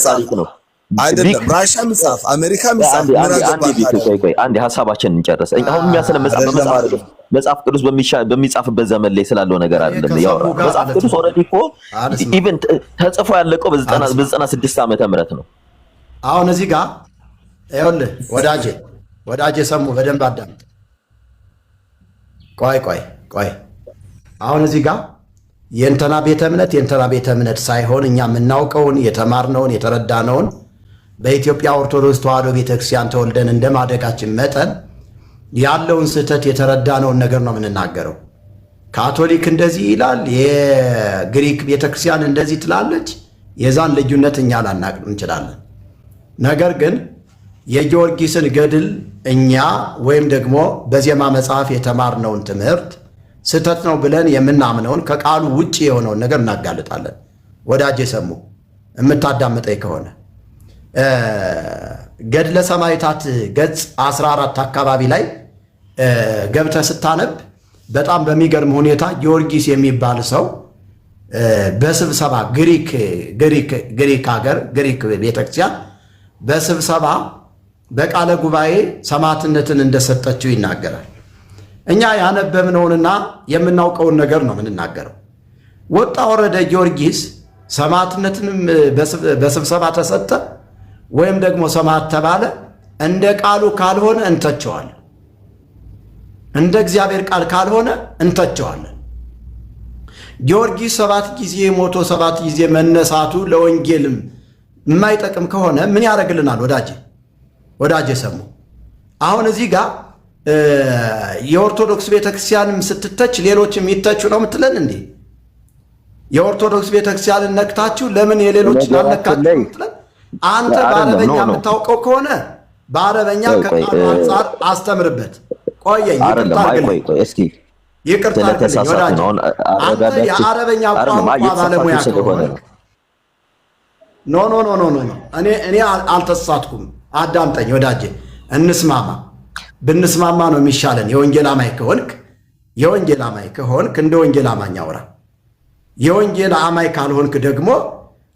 ታሪክ ነው አይደለም ራሻ ምጻፍ አሜሪካ ምጻፍ አንድ ሐሳባችንን እንጨርስ። አሁን የሚያስለ መጽሐፍ ቅዱስ በሚጻፍበት ዘመን ላይ ስላለው ነገር አይደለም ያወራ። መጽሐፍ ቅዱስ ኦልሬዲ እኮ ኢቭን ተጽፎ ያለቀው በ96 ዓመተ ምህረት ነው። አሁን እዚህ ጋር ይኸውልህ ወዳጄ ሰሙ በደንብ አዳምጥ። ቆይ አሁን እዚህ ጋር የእንተና ቤተ እምነት ሳይሆን እኛ የምናውቀውን የተማርነውን የተረዳነውን በኢትዮጵያ ኦርቶዶክስ ተዋሕዶ ቤተክርስቲያን ተወልደን እንደማደጋችን መጠን ያለውን ስህተት የተረዳነውን ነገር ነው የምንናገረው። ካቶሊክ እንደዚህ ይላል፣ የግሪክ ቤተክርስቲያን እንደዚህ ትላለች። የዛን ልዩነት እኛ ላናቅ እንችላለን። ነገር ግን የጊዮርጊስን ገድል እኛ ወይም ደግሞ በዜማ መጽሐፍ የተማርነውን ትምህርት ስህተት ነው ብለን የምናምነውን ከቃሉ ውጭ የሆነውን ነገር እናጋልጣለን። ወዳጄ ሰሙ የምታዳምጠኝ ከሆነ ገድለ ሰማዕታት ገጽ 14 አካባቢ ላይ ገብተህ ስታነብ በጣም በሚገርም ሁኔታ ጊዮርጊስ የሚባል ሰው በስብሰባ ግሪክ ሀገር ግሪክ ቤተክርስቲያን በስብሰባ በቃለ ጉባኤ ሰማዕትነትን እንደሰጠችው ይናገራል። እኛ ያነበብነውንና የምናውቀውን ነገር ነው የምንናገረው። ወጣ ወረደ ጊዮርጊስ ሰማዕትነትንም በስብሰባ ተሰጠ ወይም ደግሞ ሰማዕት ተባለ እንደ ቃሉ ካልሆነ እንተቸዋለን፣ እንደ እግዚአብሔር ቃል ካልሆነ እንተቸዋለን። ጊዮርጊስ 7 ጊዜ ሞቶ 7 ጊዜ መነሳቱ ለወንጌልም የማይጠቅም ከሆነ ምን ያደርግልናል? ወዳጄ ሰሙ አሁን እዚህ ጋር የኦርቶዶክስ ቤተክርስቲያንም ስትተች ሌሎችም ይተቹ ነው የምትለን እንዴ? የኦርቶዶክስ ቤተክርስቲያንን ነክታችሁ ለምን የሌሎችን አልነካችሁ ምትለን? አንተ በአረበኛ የምታውቀው ከሆነ በአረበኛ ከቃሉ አንጻር አስተምርበት። ቆየኝ፣ ይቅርታ አድርግልኝ ወዳጄ። አንተ የአረበኛ ቋንቋ ባለሙያ ከሆነ ኖ እኔ አልተሳትኩም። አዳምጠኝ ወዳጄ፣ እንስማማ። ብንስማማ ነው የሚሻለን። የወንጌል አማኝ ከሆንክ እንደ ወንጌል አማኝ አውራ። የወንጌል አማኝ ካልሆንክ ደግሞ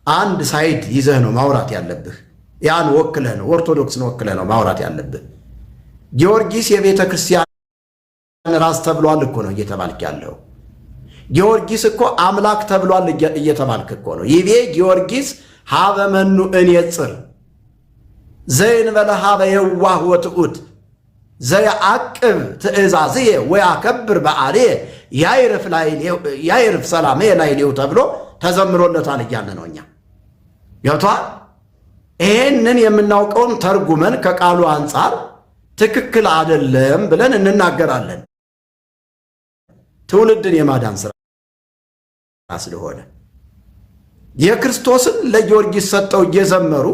አንድ ሳይድ ይዘህ ነው ማውራት ያለብህ። ያን ወክለህ ነው ኦርቶዶክስን ወክለህ ነው ማውራት ያለብህ። ጊዮርጊስ የቤተ ክርስቲያን ራስ ተብሏል እኮ ነው እየተባልክ ያለው። ጊዮርጊስ እኮ አምላክ ተብሏል እየተባልክ እኮ ነው። ይቤ ጊዮርጊስ ሀበ መኑ እንየጽር ዘይንበለ ሀበ የዋህ ወትዑት ዘያዕቅብ ትእዛዝየ ወያከብር በዓልየ ያይርፍ ሰላሜ ላዕሌሁ ተብሎ ተዘምሮለታል እያለ ነው። እኛ ገብቶሃል? ይሄንን የምናውቀውን ተርጉመን ከቃሉ አንጻር ትክክል አይደለም ብለን እንናገራለን። ትውልድን የማዳን ስራ ስለሆነ የክርስቶስን ለጊዮርጊስ ሰጠው እየዘመሩ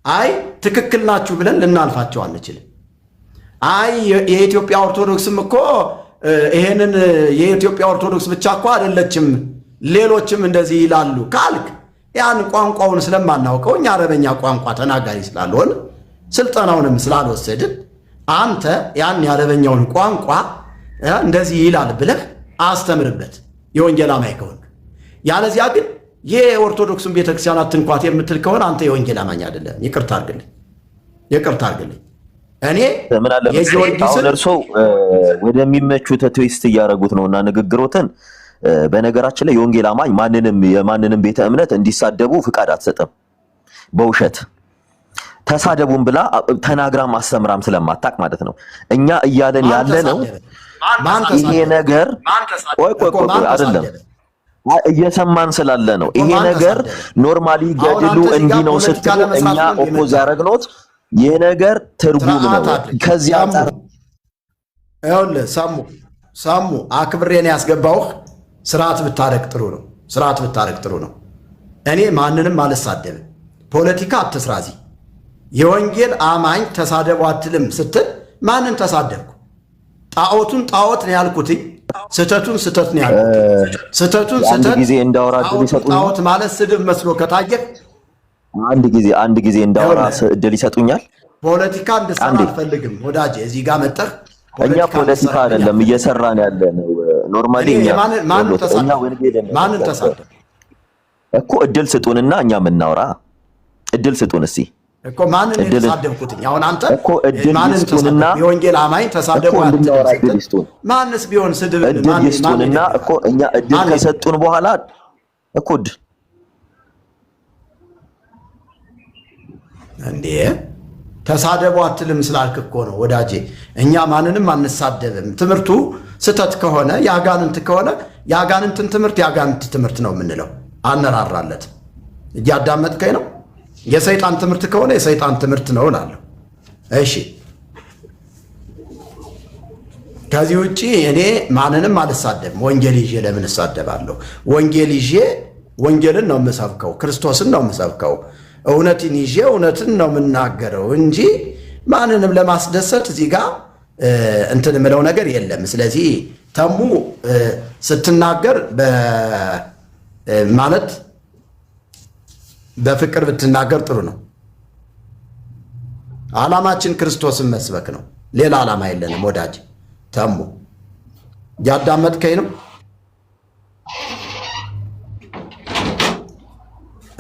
አይ ትክክል ናችሁ ብለን ልናልፋቸው አንችልም። አይ የኢትዮጵያ ኦርቶዶክስም እኮ ይሄንን የኢትዮጵያ ኦርቶዶክስ ብቻ እኮ አይደለችም ሌሎችም እንደዚህ ይላሉ ካልክ ያን ቋንቋውን ስለማናውቀው እኛ አረበኛ ቋንቋ ተናጋሪ ስላልሆን ስልጠናውንም ስላልወሰድን አንተ ያን የአረበኛውን ቋንቋ እንደዚህ ይላል ብለህ አስተምርበት የወንጌል አማኝ ከሆንክ። ያለዚያ ግን የኦርቶዶክስን ቤተክርስቲያን አትንኳት የምትል ከሆነ አንተ የወንጌል አማኝ አይደለም። ይቅርታ አድርግልኝ። እኔ አሁን እርሶ ወደሚመቹት ትዊስት እያደረጉት ነውና ንግግሮትን። በነገራችን ላይ የወንጌል አማኝ የማንንም ቤተ እምነት እንዲሳደቡ ፍቃድ አትሰጥም። በውሸት ተሳደቡን ብላ ተናግራም አስተምራም ስለማታቅ ማለት ነው። እኛ እያለን ያለ ነው ይሄ ነገር ቆይ አይደለም እየሰማን ስላለ ነው። ይሄ ነገር ኖርማሊ ገድሉ እንዲህ ነው ስትሉ እኛ ኦፖዝ ያደረግነው ይሄ ነገር ትርጉም ነው። ከዚያ አንፃር ይኸውልህ ሰሙ አክብሬን ያስገባውህ ስርዓት ብታረግ ጥሩ ነው። እኔ ማንንም አልሳደብም። ፖለቲካ አትስራዚ። የወንጌል አማኝ ተሳደቡ አትልም ስትል ማንን ተሳደብኩ? ጣዖቱን ጣዖት ነው ያልኩትኝ። ስተቱን ስተት ነው ያልኩት። ስተቱን ስተት ጊዜ እንዳወራ ይሰጡኛል። ጣዖት ማለት ስድብ መስሎ ከታየህ አንድ ጊዜ እንዳወራ እድል ይሰጡኛል። ፖለቲካ እንድሰራ አልፈልግም ወዳጄ። እዚህ ጋር መጣህ እኛ ፖለቲካ አይደለም እየሰራን ያለ ነው። ኖርማሊ ማንን ተሳደብ እኮ እድል ስጡንና እኛ የምናወራ እድል ስጡን እስቲ እኮ ማንን የተሳደብኩት አሁን አንተ እኮ እድል ማንን ይስጡንና የወንጌል አማኝ ተሳደቡ አትልም ማንስ ቢሆን ስድብ ማን ይስጡንና እኮ እኛ እድል ከሰጡን በኋላ እኮ እንዴ ተሳደቡ አትልም ስላልክ እኮ ነው ወዳጄ እኛ ማንንም አንሳደብም ትምህርቱ ስተት ከሆነ ያጋንንት ከሆነ ያጋንንትን ትምህርት ያጋንንት ትምህርት ነው የምንለው አነራራለት እያዳመጥከኝ ነው የሰይጣን ትምህርት ከሆነ የሰይጣን ትምህርት ነው እላለሁ እሺ ከዚህ ውጪ እኔ ማንንም አልሳደብም ወንጌል ይዤ ለምን እሳደባለሁ ወንጌል ይዤ ወንጌልን ነው የምሰብከው ክርስቶስን ነው የምሰብከው እውነትን ይዤ እውነትን ነው የምናገረው እንጂ ማንንም ለማስደሰት እዚህ ጋር እንትን ምለው ነገር የለም ስለዚህ ተሙ ስትናገር ማለት በፍቅር ብትናገር ጥሩ ነው ዓላማችን ክርስቶስን መስበክ ነው ሌላ ዓላማ የለንም ወዳጅ ተሙ ያዳመጥከኝ ነው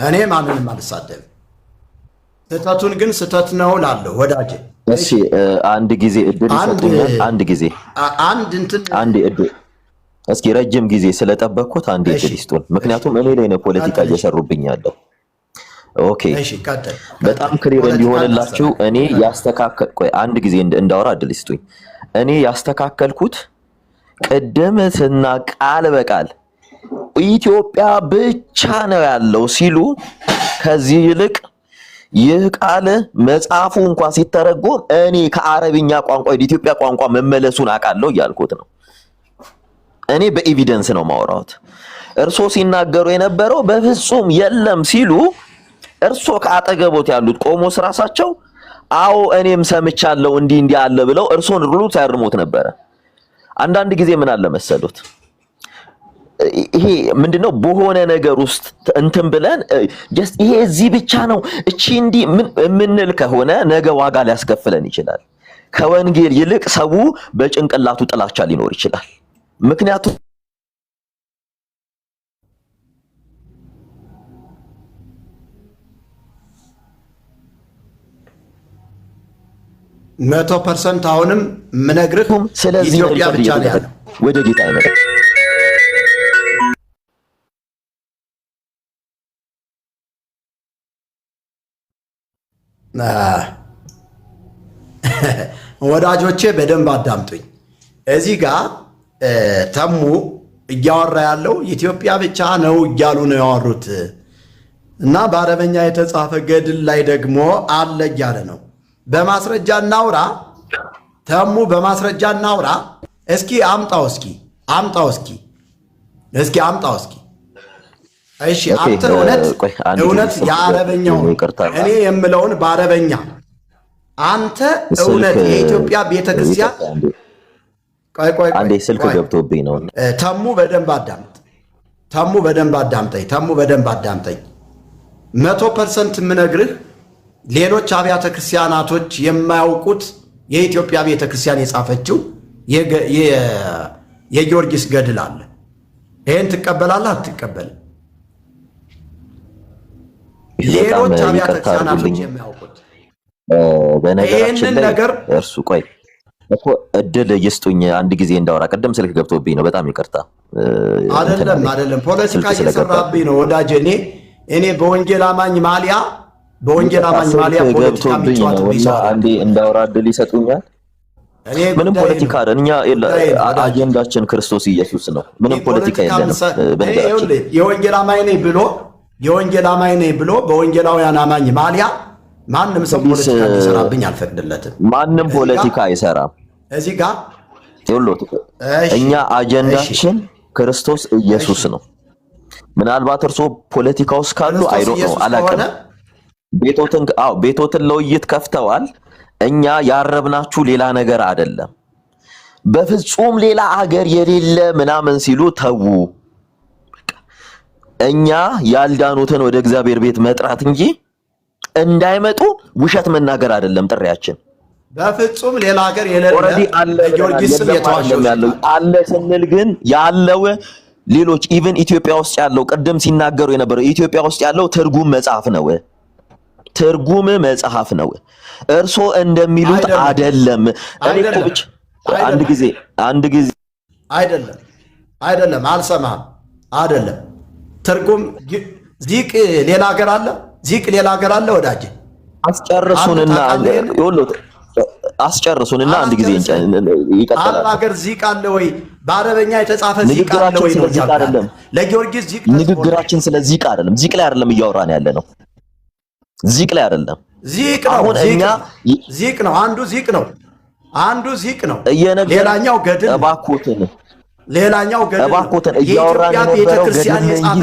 እኔ ማንንም አልሳደብም ስተቱን ግን ስተት ነው ላለው ወዳጅ እሺ አንድ ጊዜ እድል ይሰጡኛል አንድ ጊዜ አንድ እድል እስኪ ረጅም ጊዜ ስለጠበቅኩት አንድ እድል ይስጡን ምክንያቱም እኔ ላይ ነው ፖለቲካ እየሰሩብኝ ያለው ኦኬ በጣም ክሊር እንዲሆንላችሁ እኔ ያስተካከልኩ አንድ ጊዜ እንዳወራ እድል ይስጡኝ እኔ ያስተካከልኩት ቅድምትና ቃል በቃል ኢትዮጵያ ብቻ ነው ያለው ሲሉ ከዚህ ይልቅ ይህ ቃል መጽሐፉ እንኳን ሲተረጎም እኔ ከአረብኛ ቋንቋ ወደ ኢትዮጵያ ቋንቋ መመለሱን አቃለው ያልኩት ነው እኔ በኤቪደንስ ነው ማወራው እርሶ ሲናገሩ የነበረው በፍጹም የለም ሲሉ እርሶ ከአጠገቦት ያሉት ቆሞስ ራሳቸው አዎ እኔም ሰምቻለሁ እንዲህ አለ ብለው እርሶን ሩሉ ሳይርሙት ነበር አንዳንድ ጊዜ ምን አለ መሰሉት ይሄ ምንድነው በሆነ ነገር ውስጥ እንትን ብለን ጀስት ይሄ እዚህ ብቻ ነው እቺ እንዲ ምንል ከሆነ ነገ ዋጋ ሊያስከፍለን ይችላል ከወንጌል ይልቅ ሰው በጭንቅላቱ ጥላቻ ሊኖር ይችላል ምክንያቱም 100% አሁንም ምነግርህ ስለዚህ ኢትዮጵያ ብቻ ነው ያለው ወደ ጌታ አይመጣ ወዳጆቼ በደንብ አዳምጡኝ እዚህ ጋር ተሙ እያወራ ያለው ኢትዮጵያ ብቻ ነው እያሉ ነው ያወሩት እና በአረበኛ የተጻፈ ገድል ላይ ደግሞ አለ እያለ ነው በማስረጃ እናውራ ተሙ በማስረጃ እናውራ እስኪ አምጣው እስኪ እሺ አንተ እውነት የአረበኛው እኔ የምለውን በአረበኛ አንተ እውነት የኢትዮጵያ ቤተክርስቲያን ቆይ አንዴ ስልክ ገብቶብኝ ነው ተሙ በደንብ አዳምጠኝ 100% ምነግርህ ሌሎች አብያተ ክርስቲያናቶች የማያውቁት የኢትዮጵያ ቤተክርስቲያን የጻፈችው የጊዮርጊስ ገድል አለ ይሄን ትቀበላለህ አትቀበልም ሌሎች አብያተ ክርስቲያናቶች የማያውቁት በነገራችን ላይ እርሱ ቆይ እኮ እድል ይስጡኝ አንድ ጊዜ እንዳወራ ቀደም ስልክ ገብቶብኝ ነው በጣም ይቅርታ አይደለም ፖለቲካ እየሰራብኝ ነው ወዳጄ እኔ በወንጌል አማኝ ማሊያ ፖለቲካ የሚጫወት አንዴ እንዳወራ እድል ይሰጡኛል ምንም ፖለቲካ አይደል እኛ አጀንዳችን ክርስቶስ ኢየሱስ ነው ምንም ፖለቲካ የለንም በነገራችን የወንጌል አማኝ ነኝ ብሎ በወንጌላውያን አማኝ ማሊያ ማንም ሰው ፖለቲካ እንዲሰራብኝ አልፈቅድለትም ማንም ፖለቲካ አይሰራም እዚህ ጋር እኛ አጀንዳችን ክርስቶስ ኢየሱስ ነው ምናልባት እርሶ ፖለቲካ ውስጥ ካሉ አይዶ ነው አላቀም ቤቶትን ለውይይት ከፍተዋል እኛ ያረብናችሁ ሌላ ነገር አይደለም በፍጹም ሌላ ሀገር የሌለ ምናምን ሲሉ ተው እኛ ያልዳኑትን ወደ እግዚአብሔር ቤት መጥራት እንጂ እንዳይመጡ ውሸት መናገር አይደለም ጥሪያችን በፍጹም ሌላ ሀገር የሌለ ጊዮርጊስም የተዋሸው አለ ስንል ግን ያለው ሌሎች ኢቭን ኢትዮጵያ ውስጥ ያለው ቀደም ሲናገሩ የነበረው ኢትዮጵያ ውስጥ ያለው ትርጉም መጽሐፍ ነው ትርጉም መጽሐፍ ነው። እርሶ እንደሚሉት አይደለም። እኔ እኮ ብቻ አንድ ጊዜ አይደለም አልሰማህም። አይደለም ትርጉም ዚቅ ሌላ ሀገር አለ፣ ዚቅ ሌላ ሀገር አለ። ወዳጅ አስጨርሱንና አንድ ጊዜ ይቀጥላል። አረብ ሀገር ዚቅ አለ ወይ? በአረበኛ የተጻፈ ዚቅ አለ ወይ ነው አይደለም። ለጊዮርጊስ ዚቅ ንግግራችን ስለ ዚቅ አይደለም። ዚቅ ላይ አይደለም እያወራን ያለ ነው። ዚቅ ላይ አይደለም። ዚቅ ነው። ዚቅ ነው። አንዱ ዚቅ ነው። ሌላኛው ገድል። ሌላኛው ገድል እያወራን የነበረው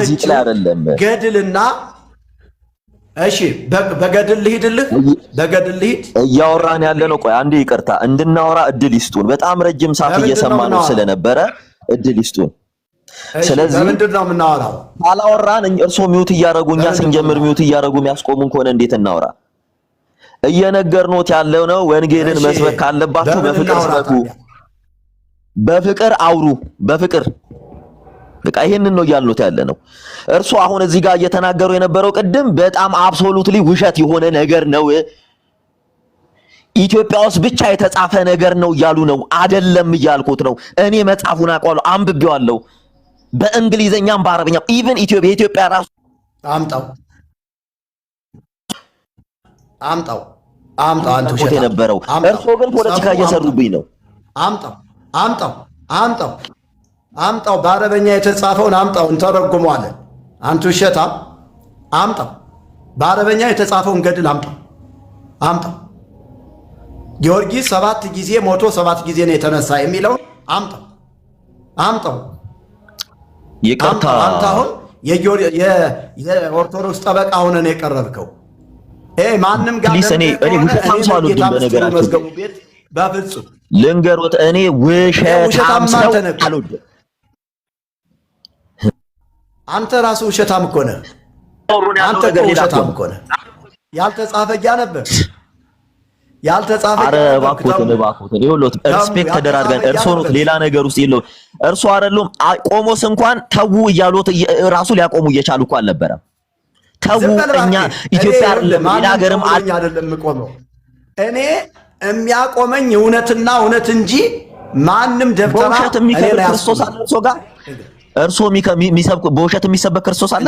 ዚቅ ላይ አይደለም። ገድልና እሺ በገድል ልሂድልህ። እያወራን ያለ ነው። ቆይ አንዴ ይቅርታ እንድናወራ እድል ይስጡን። በጣም ረጅም ሰዓት እየሰማ ነው ስለነበረ እድል ይስጡን። ስለዚህ ምንድን ነው የምናወራው? አላወራን። እርስዎ ሚውት እያደረጉ እኛ ስንጀምር ሚውት እያደረጉ የሚያስቆሙን ከሆነ እንዴት እናወራ? እየነገርኖት ያለው ነው። ወንጌልን መስበክ ካለባችሁ በፍቅር ስበኩ፣ በፍቅር አውሩ፣ በፍቅር በቃ ይሄንን ነው እያልኖት ያለ ነው። እርሱ አሁን እዚህ ጋር እየተናገሩ የነበረው ቅድም በጣም አብሶሉትሊ ውሸት የሆነ ነገር ነው። ኢትዮጵያ ውስጥ ብቻ የተጻፈ ነገር ነው እያሉ ነው። አይደለም እያልኩት ነው። እኔ መጽሐፉን አውቀዋለሁ፣ አንብቤዋለሁ፣ በእንግሊዘኛም በአረብኛም ኢቭን የኢትዮጵያ ራሱ አምጣው አንተ ውሸት የነበረው እርሶ ግን ፖለቲካ እየሰሩብኝ ነው። አምጣው በአረበኛ የተጻፈውን አምጣው፣ እንተረጉመዋለን። አንተ ውሸታም አምጣው፣ በአረበኛ የተጻፈውን ገድል አምጣው። ጊዮርጊስ 7 ጊዜ ሞቶ 7 ጊዜ ነው የተነሳ የሚለውን አምጣው። ይቅርታ አንተ አሁን የኦርቶዶክስ ጠበቃ ሆነህ ነው የቀረብከው። ማንም ጋር እኔ ውሸታም ሰው አልወድም። በነገራችን ቤት በፍጹም ልንገሮት፣ እኔ ውሸታም ሰው አልወድም። አንተ ራስህ ውሸታም እኮ ነህ። አንተ ውሸታም እኮ ነህ። ያልተጻፈ እያነበብክ ኧረ እባክዎትን ይኸውልዎት፣ ሪስፔክት ተደራርገን እርስዎ ነው ሌላ ነገር ውስጥ የለውም። እርስዎ አይደሉም ቆሞስ እንኳን ተዉ እያሉት ራሱ ሊያቆሙ እየቻሉ እኮ አልነበረም። ተዉ እኛ ኢትዮጵያ አይደለም ሌላ ሀገርም አይደለም የምቆመው። እኔ የሚያቆመኝ እውነትና እውነት እንጂ ማንም ደብተራ በውሸት የሚከብር ክርስቶስ አለ እርስዎ ጋር። እርስዎ የሚሰብክ በውሸት የሚሰበክ ክርስቶስ አለ።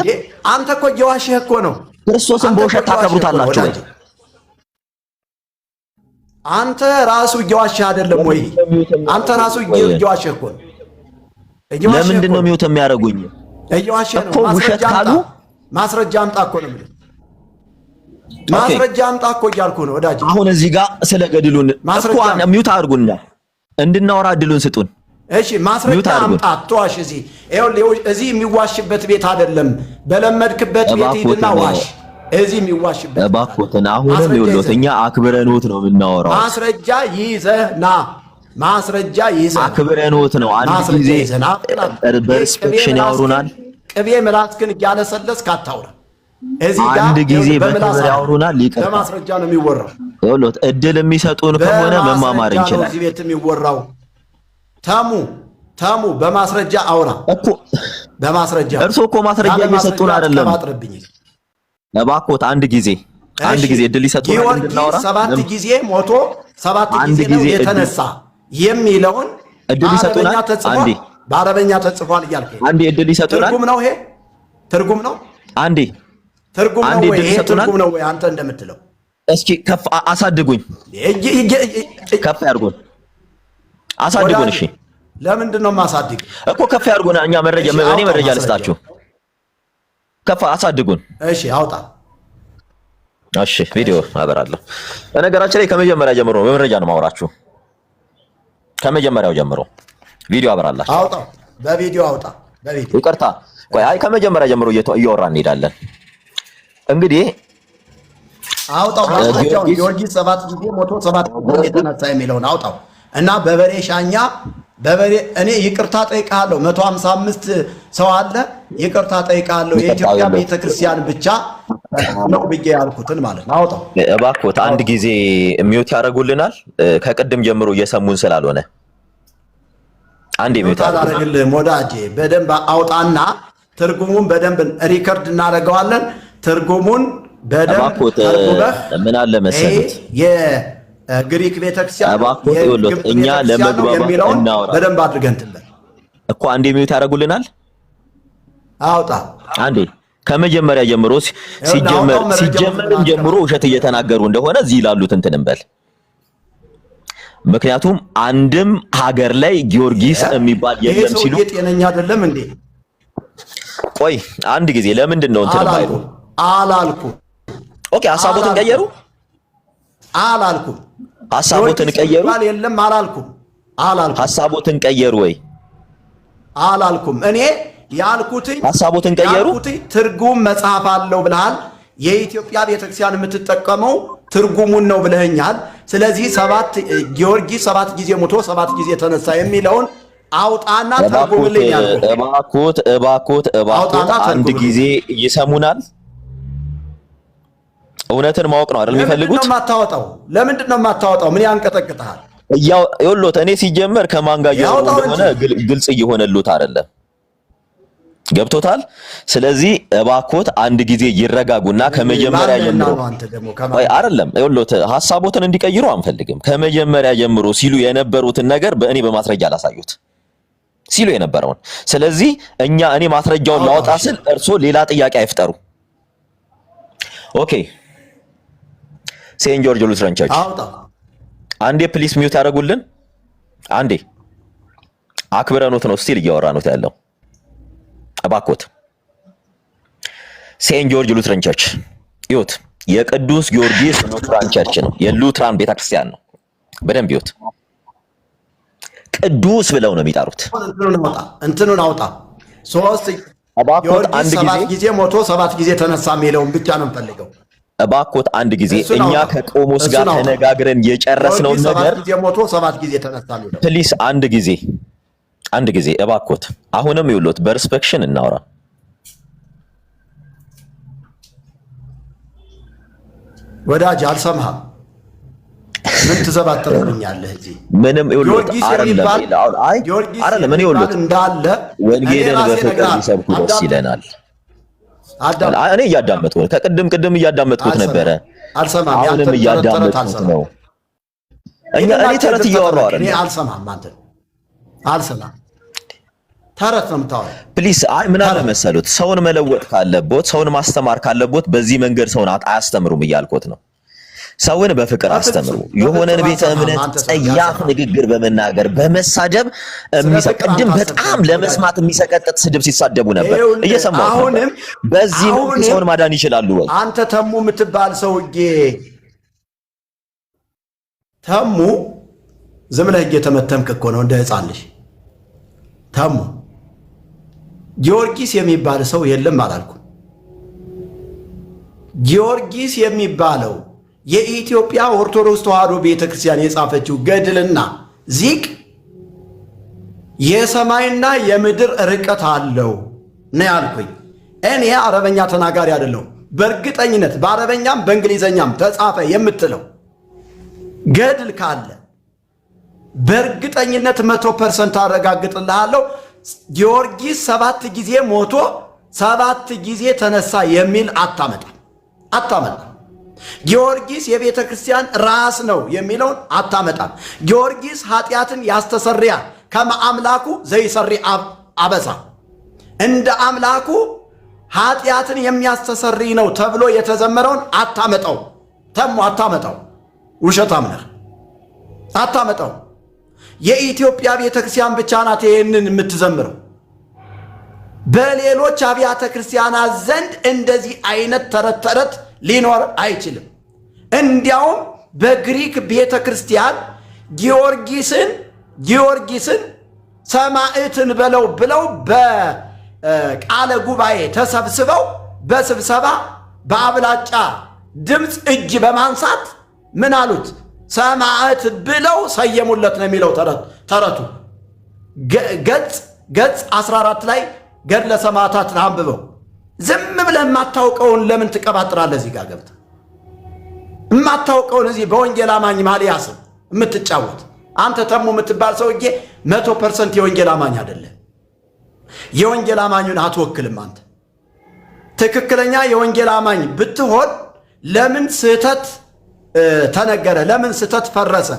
አንተ እኮ እየዋሸህ እኮ ነው። ክርስቶስን በውሸት ታከብሩታላችሁ ወይ? አንተ ራሱ እየዋሸህ አይደለም ወይ? አንተ ራሱ እየዋሸህ እኮ ነው። ለምንድን ነው ሚውት የሚያደርጉኝ? እየዋሸህ ነው። ውሸት ካሉ ማስረጃ አምጣ እኮ ነው የምልህ። ማስረጃ አምጣ እኮ እያልኩ ነው ወዳጅ። አሁን እዚህ ጋር ስለ ገድሉን እኮ ሚውት አድርጉና እንድናወራ እድሉን ስጡን። እሺ ማስረጃ አምጣ። አትዋሽ። እዚህ የሚዋሽበት ቤት አይደለም። በለመድክበት ቤት ሂድና ዋሽ። እዚህ የሚዋሽበት እባክዎትን። አሁንም ይኸውልዎት እኛ አክብረንዎት ነው የምናወራው። ማስረጃ ይዘህ ና። አክብረንዎት ነው። አንድ ጊዜ በሪስፔክሽን ያወሩናል። ቅቤ ምላስክን እያለሰለስክ አታውራ። እዚህ ጋር አንድ ጊዜ በክብር ያወሩናል። ይቀር በማስረጃ ነው የሚወራው። ይኸውልዎት እድል የሚሰጡን ከሆነ መማማር እንችላለን። እዚህ ቤት የሚወራው ተሙ በማስረጃ አውራ እኮ በማስረጃ። እርስዎ እኮ ማስረጃ እየሰጡን አይደለም። እባክዎት አንድ ጊዜ እድል ይሰጡናል እንድናወራ። 7 ጊዜ ሞቶ 7 ጊዜ ነው የተነሳ የሚለውን እድል ይሰጡናል። በአረበኛ ተጽፏል እያልከኝ አንዴ እድል ይሰጡናል። ትርጉም ነው ይሄ? ትርጉም ነው? አንዴ ትርጉም ነው ወይ? ይሄ ትርጉም ነው ወይ አንተ እንደምትለው? እስኪ ከፍ አሳድጉኝ፣ ከፍ ያድርጉን፣ አሳድጉን። እሺ ለምንድን ነው የማሳድግ እኮ? ከፍ ያድርጉን። እኔ መረጃ ልስጣችሁ። ከፍ አሳድጉን። እሺ አውጣ። እሺ ቪዲዮ አበራለሁ። በነገራችን ላይ ከመጀመሪያ ጀምሮ በመረጃ ነው ማውራችሁ። ከመጀመሪያው ጀምሮ ቪዲዮ አበራላችሁ። አውጣ፣ በቪዲዮ አውጣ። በቪዲዮ ይቅርታ፣ ቆይ ከመጀመሪያ ጀምሮ እያወራን እንሄዳለን። እንግዲህ አውጣው። ጊዮርጊስ 7 ጊዜ ሞቶ 7 ጊዜ የተነሳ የሚለውን አውጣው እና በበሬ ሻኛ እኔ ይቅርታ ጠይቃለሁ። 155 ሰው አለ። ይቅርታ ጠይቃለሁ። የኢትዮጵያ ቤተክርስቲያን ብቻ ነው ብዬ ያልኩትን ማለት ነው። አውጣው እባክዎት። አንድ ጊዜ ሚውት ያደርጉልናል። ከቅድም ጀምሮ እየሰሙን ስላልሆነ አንዴ ሚውት አደርግልህ። ወዳጄ በደንብ አውጣና ትርጉሙን በደንብ ሪከርድ እናደርገዋለን። ትርጉሙን በደንብ ተርጉመህ ምን አለ መሰለህ የግሪክ ቤተክርስቲያን እባክዎት ይኸውልዎት እኛ ለመግባባት እናወራ በደንብ አድርገን ትበል እኮ አንዴ ሚዩት ያደርጉልናል አውጣ አንዴ ከመጀመሪያ ጀምሮ ሲጀመርም ጀምሮ ውሸት እየተናገሩ እንደሆነ እዚህ ይላሉት እንትን እንበል ምክንያቱም አንድም ሀገር ላይ ጊዮርጊስ የሚባል የለም ሲሉ ጤነኛ አይደለም እንዴ ቆይ አንድ ጊዜ ለምንድን ነው እንትን ባይሉ አላልኩ ኦኬ ሐሳቦትን ቀየሩ አላልኩ ሐሳቦትን ቀየሩ የለም አላልኩ ሐሳቦትን ቀየሩ ወይ አላልኩም እኔ ያልኩትኝ ሐሳቦትን ቀየሩ ትርጉም መጽሐፍ አለው ብለሃል የኢትዮጵያ ቤተክርስቲያን የምትጠቀመው ትርጉሙን ነው ብለኛል ስለዚህ ጊዮርጊስ 7 ጊዜ ሞቶ 7 ጊዜ ተነሳ የሚለውን አውጣና ተርጉምልኝ ያልኩት እባክዎት አንድ ጊዜ ይሰሙናል እውነትን ማወቅ ነው አይደል የሚፈልጉት ለምንድን ነው የማታወጣው ምን ያንቀጠቅጣል ይኸውልዎት እኔ ሲጀመር ከማን ጋር እንደሆነ ግልጽ እየሆነልዎት አይደለም ገብቶታል ስለዚህ እባክዎት አንድ ጊዜ ይረጋጉና ከመጀመሪያ ጀምሮ ወይ አይደለም ይኸውልዎት ሐሳቦትን እንዲቀይሩ አንፈልግም ከመጀመሪያ ጀምሮ ሲሉ የነበሩትን ነገር በእኔ በማስረጃ አላሳዩት ሲሉ የነበረውን ስለዚህ እኔ ማስረጃውን ላወጣ ስል እርሶ ሌላ ጥያቄ አይፍጠሩ ኦኬ ሴንት ጆርጅ ሉትራን ቸርች አንዴ ፕሊስ ሚዩት ያደርጉልን አንዴ አክብረኖት ነው ስቲል እያወራኖት ያለው እባክዎት ሴንት ጆርጅ ሉትራን ቸርች ይሁት የቅዱስ ጊዮርጊስ ሉትራን ቸርች ነው የሉትራን ቤተክርስቲያን ነው በደንብ ይሁት ቅዱስ ብለው ነው የሚጣሩት እንትኑን አውጣ ሶስት እባክዎት አንድ ጊዜ ሞቶ 7 ጊዜ ተነሳ የሚለውን ብቻ ነው ፈልገው እባክዎት አንድ ጊዜ እኛ ከቆሞስ ጋር ተነጋግረን የጨረስነው ነገር 7 ጊዜ ሞቶ 7 ጊዜ ተነሳ የሚለው ፕሊስ አንድ ጊዜ እባክዎት አሁንም ይውሎት በሪስፔክሽን እናወራ ወዳጅ አልሰማህም ምን ትዘባጥረኛለህ እዚህ ምንም ይውሎት አይደለም እኔ ይውሎት እንዳለ ወንጌልን በፍቅር ሊሰብኩ ደስ ይለናል እኔ እያዳመጥኩ ከቅድም እያዳመጥኩት ነበረ አሁንም እያዳመጥኩት ነው እኔ ተረት እያወራሁ አይደል እኔ አልሰማም አንተ አልሰማም ተረት ነው የምታወራው ፕሊስ ምን አለ መሰሉት ሰውን መለወጥ ካለቦት ሰውን ማስተማር ካለቦት በዚህ መንገድ ሰውን አያስተምሩም እያልኩት ነው ሰውን በፍቅር አስተምሩ የሆነን ቤተ እምነት ጸያፍ ንግግር በመናገር በመሳደብ ቅድም በጣም ለመስማት የሚሰቀጥጥ ስድብ ሲሳደቡ ነበር እየሰማሁ በዚህ ሰውን ማዳን ይችላሉ ወይ አንተ ተሙ የምትባል ሰውዬ ተሙ ዝም ብለህ እየተመተምክ እኮ ነው እንደ ሕፃን ልጅ ተሙ ጊዮርጊስ የሚባል ሰው የለም አላልኩም ጊዮርጊስ የሚባለው የኢትዮጵያ ኦርቶዶክስ ተዋሕዶ ቤተክርስቲያን የጻፈችው ገድልና ዚቅ የሰማይና የምድር ርቀት አለው ነው ያልኩኝ እኔ አረበኛ ተናጋሪ አይደለሁም በእርግጠኝነት በአረበኛም በእንግሊዘኛም ተጻፈ የምትለው ገድል ካለ በእርግጠኝነት 100% አረጋግጥልሃለሁ ጊዮርጊስ 7 ጊዜ ሞቶ 7 ጊዜ ተነሳ የሚል አታመጣም ጊዮርጊስ የቤተ ክርስቲያን ራስ ነው የሚለውን አታመጣም ጊዮርጊስ ኃጢአትን ያስተሰርያል ከመአምላኩ ዘይሰሪ አበሳ እንደ አምላኩ ኃጢአትን የሚያስተሰሪ ነው ተብሎ የተዘመረውን አታመጣው ውሸታም ነህ አታመጣው የኢትዮጵያ ቤተክርስቲያን ብቻ ናት ይሄንን የምትዘምረው በሌሎች አብያተ ክርስቲያናት ዘንድ እንደዚህ አይነት ተረት ሊኖር አይችልም እንዲያውም በግሪክ ቤተክርስቲያን ጊዮርጊስን ሰማዕትን ብለው በቃለ ጉባኤ ተሰብስበው በስብሰባ በአብላጫ ድምፅ እጅ በማንሳት ምን አሉት ሰማዕት ብለው ሰየሙለት ነው የሚለው ተረቱ ገጽ 14 ላይ ገድለ ሰማዕታት አንብበው ዝም ብለህ የማታውቀውን ለምን ትቀባጥራለህ እዚህ ጋር ገብተህ የማታውቀውን እዚህ በወንጌል አማኝ ማሊያስ የምትጫወት አንተ ተሙ የምትባል ሰውዬ 100% የወንጌል አማኝ አይደለም የወንጌል አማኙን አትወክልም አንተ ትክክለኛ የወንጌል አማኝ ብትሆን ለምን ስህተት ተነገረ? ለምን ስህተት ፈረሰ?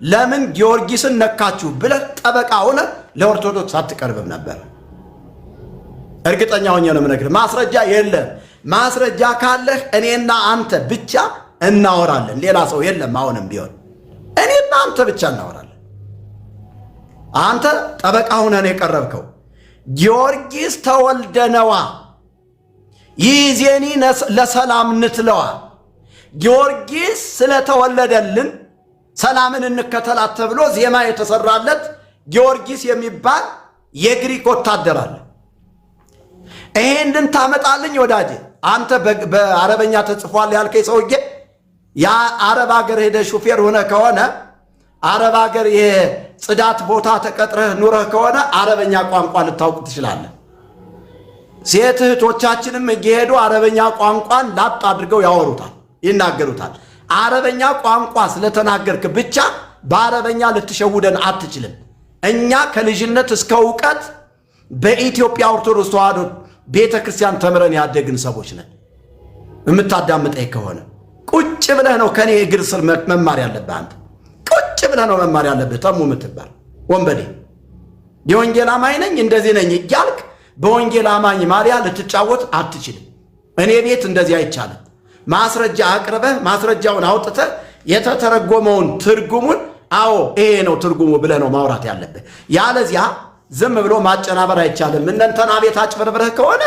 ለምን ጊዮርጊስን ነካችሁ ብለህ ጠበቃ ሆነ ለኦርቶዶክስ አትቀርብም ነበር። እርግጠኛ ሆኜ ነው የምነግርህ። ማስረጃ የለም። ማስረጃ ካለህ እኔና አንተ ብቻ እናወራለን። ሌላ ሰው የለም። አሁንም ቢሆን እኔና አንተ ብቻ እናወራለን። አንተ ጠበቃ ሆነህ ነው የቀረብከው። ጊዮርጊስ ተወልደነዋ ይዜኒ ለሰላም ንትለዋ ጊዮርጊስ ስለተወለደልን ሰላምን እንከተላት ተብሎ ዜማ የተሰራለት ጊዮርጊስ የሚባል የግሪክ ወታደር አለ። ይሄንን ታመጣልኝ ወዳጄ? አንተ በአረበኛ ተጽፏል ያልከኝ ሰውዬ የአረብ ሀገር ሄደ ሹፌር ሆነ ከሆነ አረብ ሀገር የጽዳት ቦታ ተቀጥረህ ኑረህ ከሆነ አረበኛ ቋንቋ ልታውቅ ትችላለህ። ሴት እህቶቻችንም እየሄዱ አረበኛ ቋንቋን ላጥ አድርገው ያወሩታል፣ ይናገሩታል። አረበኛ ቋንቋ ስለተናገርክ ብቻ በአረበኛ ልትሸውደን አትችልም። እኛ ከልጅነት እስከ እውቀት በኢትዮጵያ ኦርቶዶክስ ተዋሕዶ ቤተ ክርስቲያን ተምረን ያደግን ሰዎች ነን። የምታዳምጠኝ ከሆነ ቁጭ ብለህ ነው ከኔ እግር ስር መማር ያለብህ። አንተ ቁጭ ብለህ ነው መማር ያለብህ። ተሙ የምትባል ወንበዴ የወንጌል አማኝ ነኝ እንደዚህ ነኝ እያልክ በወንጌል አማኝ ማርያ ልትጫወት አትችልም። እኔ ቤት እንደዚህ አይቻልም። ማስረጃ አቅርበህ ማስረጃውን አውጥተህ የተተረጎመውን ትርጉሙን አዎ ይሄ ነው ትርጉሙ ብለህ ነው ማውራት ያለብህ። ያለዚያ ዝም ብሎ ማጨናበር አይቻልም። እነንተና ቤት አጭበርብረህ ከሆነ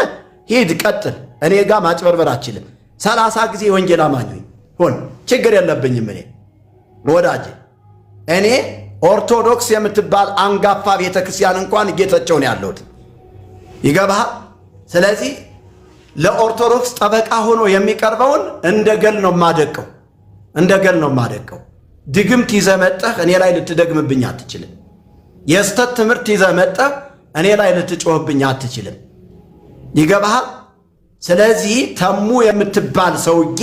ሂድ ቀጥል። እኔ ጋር ማጭበርበር አችልም። 30 ጊዜ የወንጌል አማኝ ሆን ችግር የለብኝም። እኔ ወዳጄ እኔ ኦርቶዶክስ የምትባል አንጋፋ ቤተክርስቲያን እንኳን እየተቸው ነው ያለሁት። ይገባሃል? ስለዚህ ለኦርቶዶክስ ጠበቃ ሆኖ የሚቀርበውን እንደ ገል ነው ማደቀው፣ እንደ ገል ነው ማደቀው። ድግምት ይዘህ መጠህ እኔ ላይ ልትደግምብኝ አትችልም። የስተት ትምህርት ይዘህ መጠህ እኔ ላይ ልትጮህብኝ አትችልም። ይገባሃል? ስለዚህ ተሙ የምትባል ሰውዬ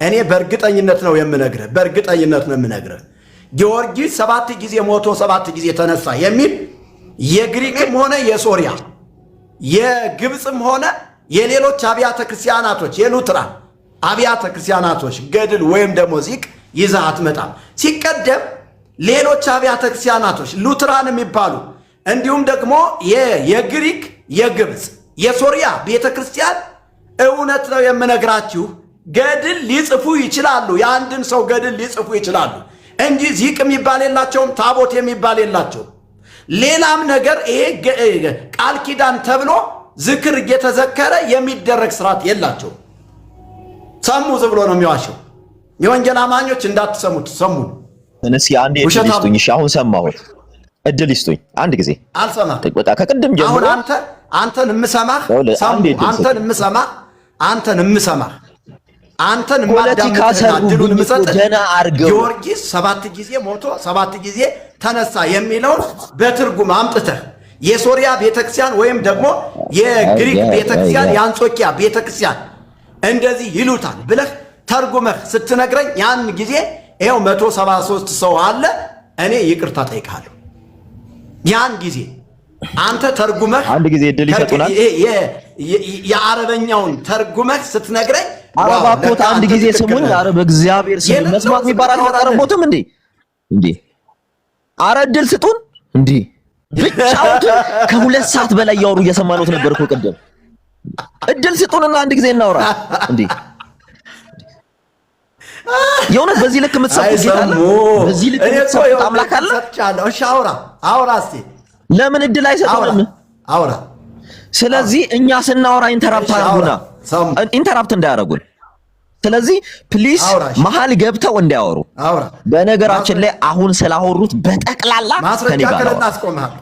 እኔ በእርግጠኝነት ነው የምነግርህ፣ በእርግጠኝነት ነው የምነግርህ። ጊዮርጊስ 7 ጊዜ ሞቶ 7 ጊዜ ተነሳ የሚል የግሪክም ሆነ የሶሪያ የግብፅም ሆነ የሌሎች አብያተ ክርስቲያናቶች የሉትራን አብያተ ክርስቲያናቶች ገድል ወይም ደግሞ ዚቅ ይዘህ አትመጣም። ሲቀደም ሌሎች አብያተ ክርስቲያናቶች ሉትራን የሚባሉ እንዲሁም ደግሞ የግሪክ የግብፅ የሶሪያ ቤተ ክርስቲያን እውነት ነው የምነግራችሁ ገድል ሊጽፉ ይችላሉ። የአንድን ሰው ገድል ሊጽፉ ይችላሉ እንጂ ዚቅ የሚባል የላቸውም፣ ታቦት የሚባል የላቸውም። ሌላም ነገር ይሄ ቃል ኪዳን ተብሎ ዝክር እየተዘከረ የሚደረግ ስርዓት የላቸው። ሰሙ ዝም ብሎ ነው የሚዋሸው። የወንጌል አማኞች እንዳትሰሙት ሰሙ። እነሲ አንዴ እድል ይስጡኝ። እሺ አሁን ሰማሁት። እድል ይስጡኝ አንድ ጊዜ። አልሰማም። በቃ ከቅድም ጀምሮ አሁን አንተን የምሰማህ አንተን የማዳምጥህና እድሉን የምሰጥህ ጊዮርጊስ 7 ጊዜ ሞቶ 7 ጊዜ ተነሳ የሚለውን በትርጉም አምጥተህ የሶሪያ ቤተክርስቲያን ወይም ደግሞ የግሪክ ቤተክርስቲያን የአንጾኪያ ቤተክርስቲያን እንደዚህ ይሉታል ብለህ ተርጉመህ ስትነግረኝ ያን ጊዜ ይኸው 173 ሰው አለ፣ እኔ ይቅርታ ጠይቃለሁ። ያን ጊዜ አንተ ተርጉመህ አንድ ጊዜ እድል ይሰጡናል። የአረበኛውን ተርጉመህ ስትነግረኝ አረባኮት አንድ ጊዜ ስሙን አረብ እግዚአብሔር ስም መስማት የሚባል አልቀረቦትም እንዴ አረ እድል ስጡን እንዴ ብቻውት ከ2 ሰዓት በላይ ያወሩ እየሰማነው ነበር እኮ ቀደም። እድል ስጡንና አንድ ጊዜ እናውራ እንዴ የሆነት በዚህ ልክ የምትሰጡት ይላል። በዚህ ልክ የምትሰጡት አምላክ አለ። እሺ አውራ እስቲ ለምን እድል አይሰጡንም? አውራ። ስለዚህ እኛ ስናወራ ኢንተራፕት አድርጉና ኢንተራፕት እንዳያደርጉን። ስለዚህ ፕሊስ መሀል ገብተው እንዳያወሩ። በነገራችን ላይ አሁን ስላወሩት በጠቅላላ ከኔ ጋር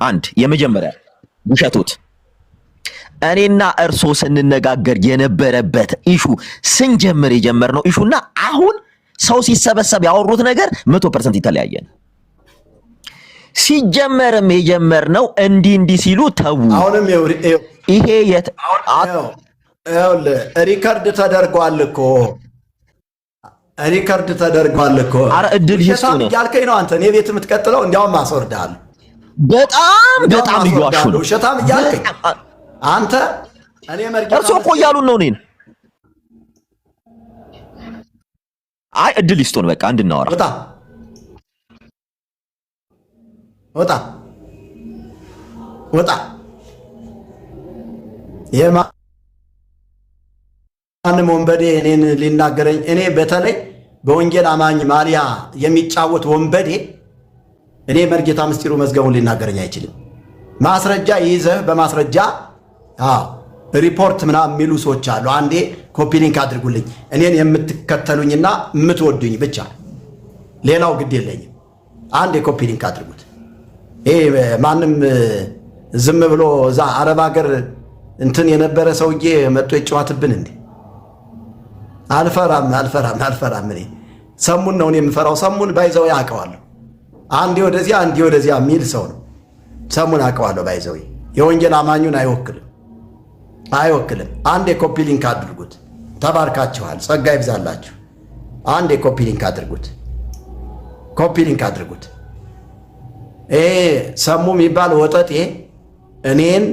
አንድ የመጀመሪያ ውሸቱት እኔና እርሶ ስንነጋገር የነበረበት ኢሹ ስንጀምር የጀመርነው ኢሹና አሁን ሰው ሲሰበሰብ ያወሩት ነገር 100% ይተለያየ ነው። ሲጀመርም የጀመርነው እንዲህ ሲሉ ተው። አሁንም ይሄ ሪከርድ ተደርጓል እኮ አረ እድል ይስጡ ነው ያልከኝ ነው አንተ። እኔ ቤት የምትቀጥለው እንዲያውም አስወርዳለሁ። በጣም ይዋሹ ነው ውሸታም እያልከኝ አንተ። እኔ መርጌታ እርሶ እኮ እያሉን ነው እኔን አይ እድል ይስጡን በቃ እንድናወራ። ወጣ የማንም ወንበዴ እኔን ሊናገረኝ እኔ በተለይ በወንጌል አማኝ ማሊያ የሚጫወት ወንበዴ እኔ መርጌታ ምስጢሩ መዝገቡን ሊናገረኝ አይችልም። ማስረጃ ይዘህ በማስረጃ ሪፖርት ምናምን የሚሉ ሰዎች አሉ። አንዴ ኮፒ ሊንክ አድርጉልኝ እኔን የምትከተሉኝና የምትወዱኝ ብቻ፣ ሌላው ግድ የለኝም። አንዴ ኮፒ ሊንክ አድርጉት። ይሄ ማንም ዝም ብሎ እዛ አረብ ሀገር እንትን የነበረ ሰውዬ መጥቶ ይጫወትብን እንዴ? አልፈራም። እኔ ሰሙን ነው የምፈራው። ሰሙን ባይዘው ያውቀዋለሁ። አንዴ ወደዚያ አንዴ ወደዚያ የሚል ሰው ነው። ሰሙን አውቀዋለሁ። ባይዘው የወንጌል አማኙን አይወክልም። አንዴ ኮፒ ሊንክ አድርጉት። ተባርካችኋል። ጸጋ ይብዛላችሁ። አንዴ ኮፒ ሊንክ አድርጉት። ሰሙ የሚባል ወጠጤ እኔን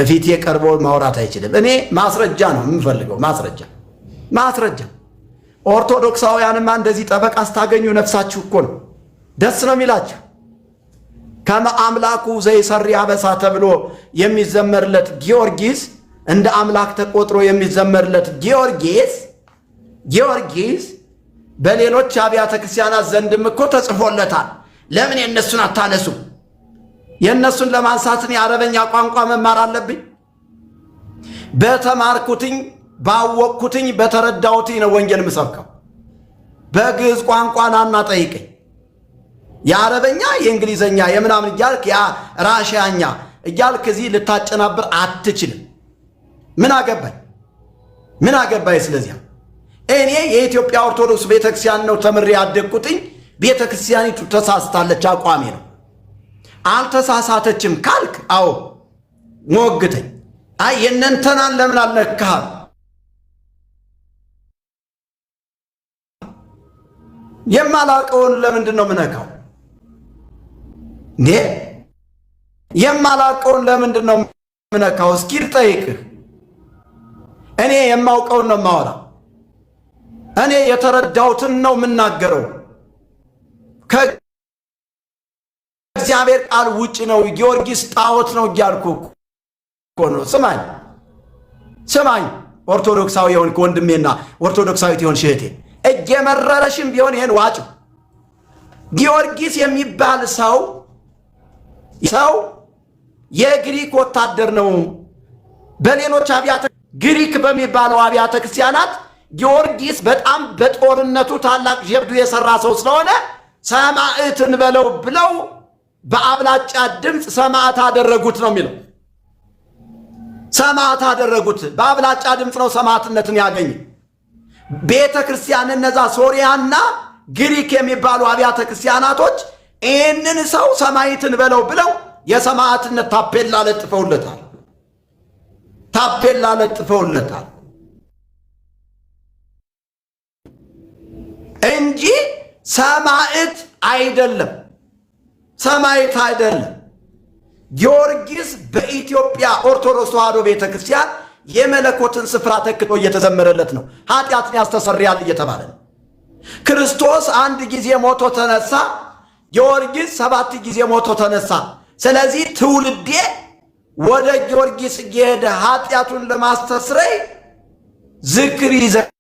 እፊቴ ቀርቦ ማውራት አይችልም። እኔ ማስረጃ ነው የምፈልገው። ማስረጃ ኦርቶዶክሳውያንማ እንደዚህ ጠበቃ ስታገኙ ነፍሳችሁ እኮ ነው ደስ ነው የሚላችሁ። ከመአምላኩ ዘይሰሪ አበሳ ተብሎ የሚዘመርለት ጊዮርጊስ እንደ አምላክ ተቆጥሮ የሚዘመርለት ጊዮርጊስ በሌሎች አብያተ ክርስቲያናት ዘንድም እኮ ተጽፎለታል። ለምን የእነሱን አታነሱ? የእነሱን ለማንሳትን የአረበኛ ቋንቋ መማር አለብኝ? በተማርኩትኝ ባወቅኩትኝ በተረዳሁትኝ ነው ወንጌል ምሰብከው። በግዕዝ ቋንቋ ናና ጠይቀኝ። የአረበኛ የእንግሊዘኛ የምናምን እያልክ ያ ራሽያኛ እያልክ እዚህ ልታጨናብር አትችልም። ምን አገባኝ? ስለዚያ እኔ የኢትዮጵያ ኦርቶዶክስ ቤተክርስቲያን ነው ተምሬ ያደግኩትኝ። ቤተክርስቲያኒቱ ተሳስታለች፣ አቋሜ ነው። አልተሳሳተችም ካልክ አዎ ሞግተኝ። አይ የእነንተናን ለምን አልነካህም? የማላውቀውን ለምንድን ነው የምነካው እንዴ? የማላውቀውን ለምንድን ነው የምነካው? እስኪ ልጠይቅህ። እኔ የማውቀውን ነው የማወራው። እኔ የተረዳሁትን ነው የምናገረው። ከእግዚአብሔር ቃል ውጭ ነው ጊዮርጊስ ጣዖት ነው እያልኩ እኮ ነው። ስማኝ ኦርቶዶክሳዊ የሆንክ ወንድሜና ኦርቶዶክሳዊት የሆንሽ እህቴ፣ እየመረረሽም ቢሆን ይሄን ዋጭ። ጊዮርጊስ የሚባል ሰው የግሪክ ወታደር ነው። በሌሎች ግሪክ በሚባለው አብያተ ክርስቲያናት ጊዮርጊስ በጣም በጦርነቱ ታላቅ ጀብዱ የሰራ ሰው ስለሆነ ሰማዕትን በለው ብለው በአብላጫ ድምፅ ሰማዕት አደረጉት ነው የሚለው። ሰማዕት አደረጉት፣ በአብላጫ ድምፅ ነው ሰማዕትነትን ያገኘ። ቤተ ክርስቲያን እነዛ ሶሪያና ግሪክ የሚባሉ አብያተ ክርስቲያናቶች ይህንን ሰው ሰማዕትን በለው ብለው የሰማዕትነት ታፔላ ለጥፈውለታል እንጂ ሰማዕት አይደለም። ጊዮርጊስ በኢትዮጵያ ኦርቶዶክስ ተዋሕዶ ቤተክርስቲያን የመለኮትን ስፍራ ተክቶ እየተዘመረለት ነው። ኃጢአትን ያስተሰርያል እየተባለ ነው። ክርስቶስ 1 ጊዜ ሞቶ ተነሳ፣ ጊዮርጊስ 7 ጊዜ ሞቶ ተነሳ። ስለዚህ ትውልዴ ወደ ጊዮርጊስ እየሄደ ኃጢአቱን ለማስተስረይ ዝክር ይዘክራል።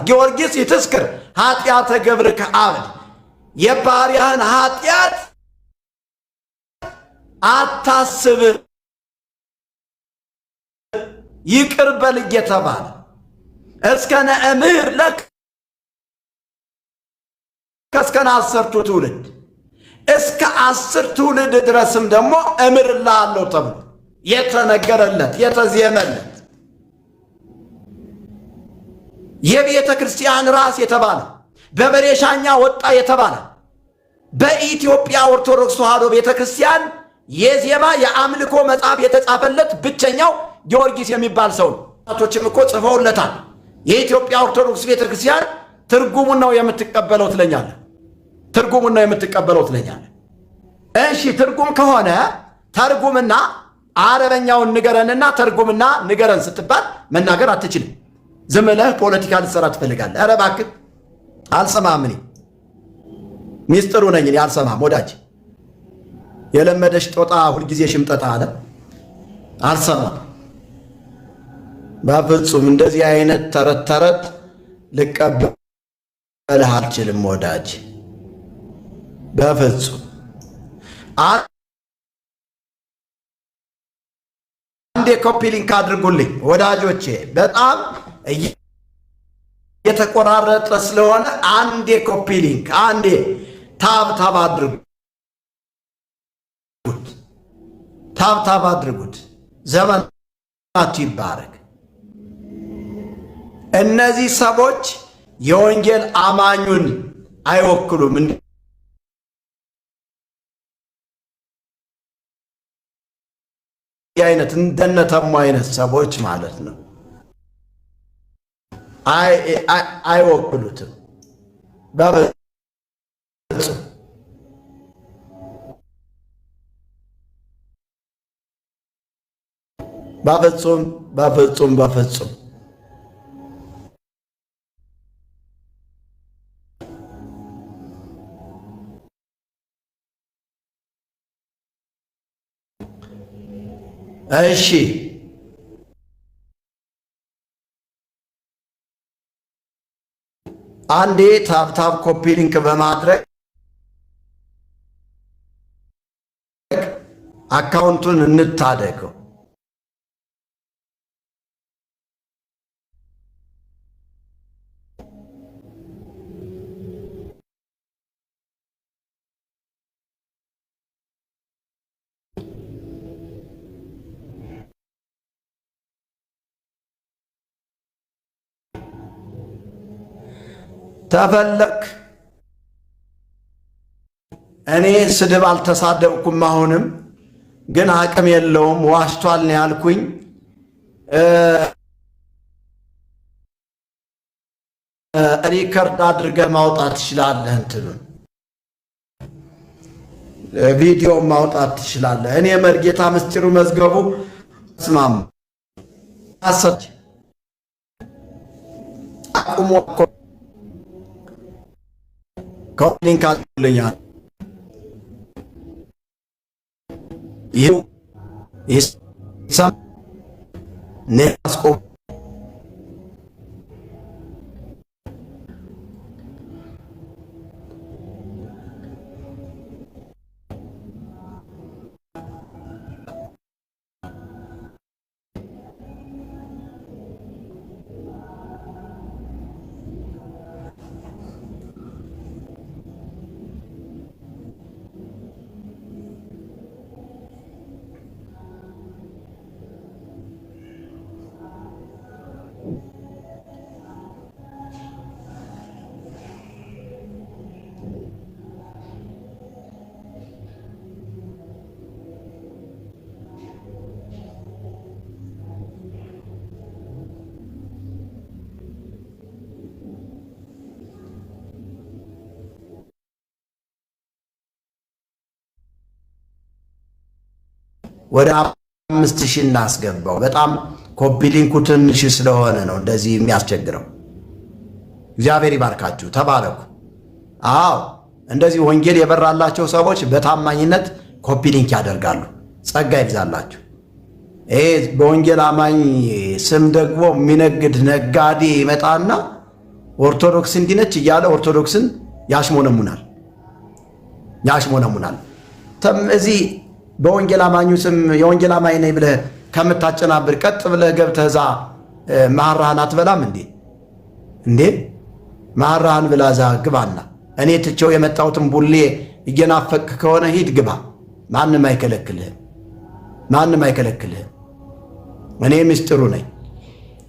ጊዮርጊስ ይትስክር ኃጢአተ ገብርከ አብድ፣ የባሪያህን ኃጢአት አታስብ ይቅር በል እየተባለ እስከ ነእምር ለክ እስከ 10ቱ ትውልድ እስከ 10 ትውልድ ድረስም ደግሞ እምርልሃለሁ ተብሎ የተነገረለት የተዜመለት የቤተ ክርስቲያን ራስ የተባለ በበሬሻኛ ወጣ የተባለ በኢትዮጵያ ኦርቶዶክስ ተዋሕዶ ቤተ ክርስቲያን የዜማ የአምልኮ መጽሐፍ የተጻፈለት ብቸኛው ጊዮርጊስ የሚባል ሰው ነው። አባቶችም እኮ ጽፈውለታል። የኢትዮጵያ ኦርቶዶክስ ቤተ ክርስቲያን ትርጉሙን ነው የምትቀበለው ትለኛለህ። እሺ ትርጉም ከሆነ ተርጉምና አረበኛውን ንገረንና ተርጉምና ንገረን ስትባል መናገር አትችልም። ዝም ብለህ ፖለቲካ ልትሰራ ትፈልጋለህ? ኧረ እባክህ አልሰማም። እኔ ሚስጥሩ ነኝ እኔ አልሰማም። ወዳጅ የለመደሽ ጦጣ ሁልጊዜ ሽምጠጣ አለ። አልሰማም በፍጹም። እንደዚህ አይነት ተረት ተረት ልቀበልህ አልችልም ወዳጅ፣ በፍጹም። አንዴ ኮፒ ሊንክ አድርጉልኝ ወዳጆቼ፣ በጣም የተቆራረጠ ስለሆነ አንዴ ኮፒ ሊንክ፣ አንዴ ታብ አድርጉት፣ ታብ አድርጉት። ዘመናችሁ ይባረክ። እነዚህ ሰዎች የወንጌል አማኙን አይወክሉም። አይነት እንደነተሙ አይነት ሰዎች ማለት ነው አይወክሉትም በፍጹም። በፍጹም እሺ አንዴ ታብ ኮፒ ሊንክ በማድረግ አካውንቱን እንታደገው። ተፈለክ እኔ ስድብ አልተሳደብኩም። አሁንም ግን አቅም የለውም ዋሽቷል ነው ያልኩኝ። ሪከርድ አድርገህ ማውጣት ትችላለህ። እንትኑን ቪዲዮ ማውጣት ትችላለህ። እኔ መርጌታ ምስጢሩ መዝገቡ ስማም አሰች አቁሞ ኮሊንክ አድርግልኛል። ይኸው ይሰም ነስቆ ወደ 5000 እናስገባው። በጣም ኮፒ ሊንኩ ትንሽ ስለሆነ ነው እንደዚህ የሚያስቸግረው። እግዚአብሔር ይባርካችሁ፣ ተባረኩ። አዎ እንደዚህ ወንጌል የበራላቸው ሰዎች በታማኝነት ኮፒ ሊንክ ያደርጋሉ። ጸጋ ይብዛላችሁ። ይሄ በወንጌል አማኝ ስም ደግሞ የሚነግድ ነጋዴ ይመጣና ኦርቶዶክስ እንዲነች እያለ ኦርቶዶክስን ያሽሞነሙናል። እዚህ በወንጌል አማኙ ስም የወንጌል አማኝ ነኝ ብለህ ከምታጨናብር ቀጥ ብለህ ገብተህ እዛ ማራህን አትበላም እንዴ? ማራህን ብላ እዛ ግባና እኔ ትቼው የመጣሁትን ቡሌ እየናፈቅ ከሆነ ሂድ ግባ። ማንም አይከለክልህም። እኔ ምስጢሩ ነኝ።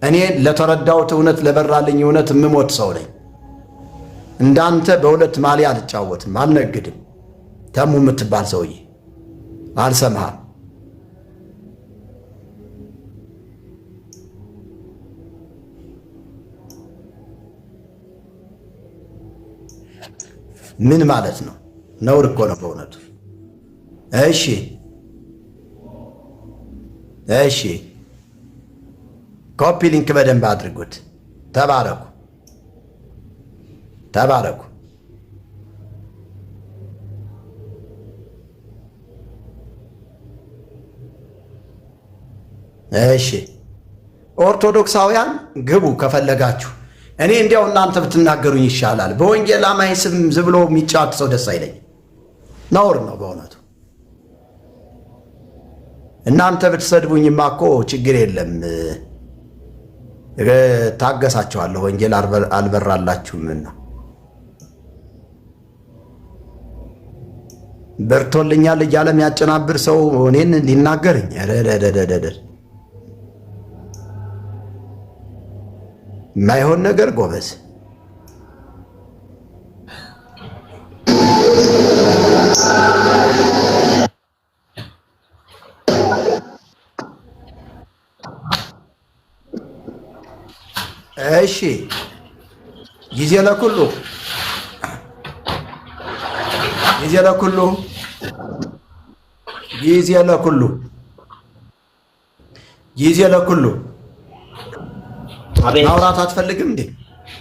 እኔ ለተረዳሁት እውነት ለበራልኝ እውነት የምሞት ሰው ነኝ። እንዳንተ በሁለት ማሊያ አልጫወትም፣ አልነግድም። ተሙ የምትባል ሰውዬ አልሰማህም። ምን ማለት ነው? ነውር እኮ ነው በእውነቱ። እሺ ኮፒ ሊንክ በደንብ አድርጉት። ተባረኩ ተባረኩ። እሺ ኦርቶዶክሳውያን ግቡ ከፈለጋችሁ። እኔ እንዲያው እናንተ ብትናገሩኝ ይሻላል። በወንጌል አማኝ ስም ዝም ብሎ የሚጫወት ሰው ደስ አይለኝም። ነውር ነው በእውነቱ። እናንተ ብትሰድቡኝማ እኮ ችግር የለም፣ ታገሳችኋለሁ። ወንጌል አልበራላችሁምና በርቶልኛል እያለ የሚያጨናብር ሰው እኔን ሊናገርኝ የማይሆን ነገር ጎበዝ። እሺ ጊዜ ለኩሉ ጊዜ ለኩሉ ጊዜ ለኩሉ ጊዜ ለኩሉ። ማውራት አትፈልግም እንዴ?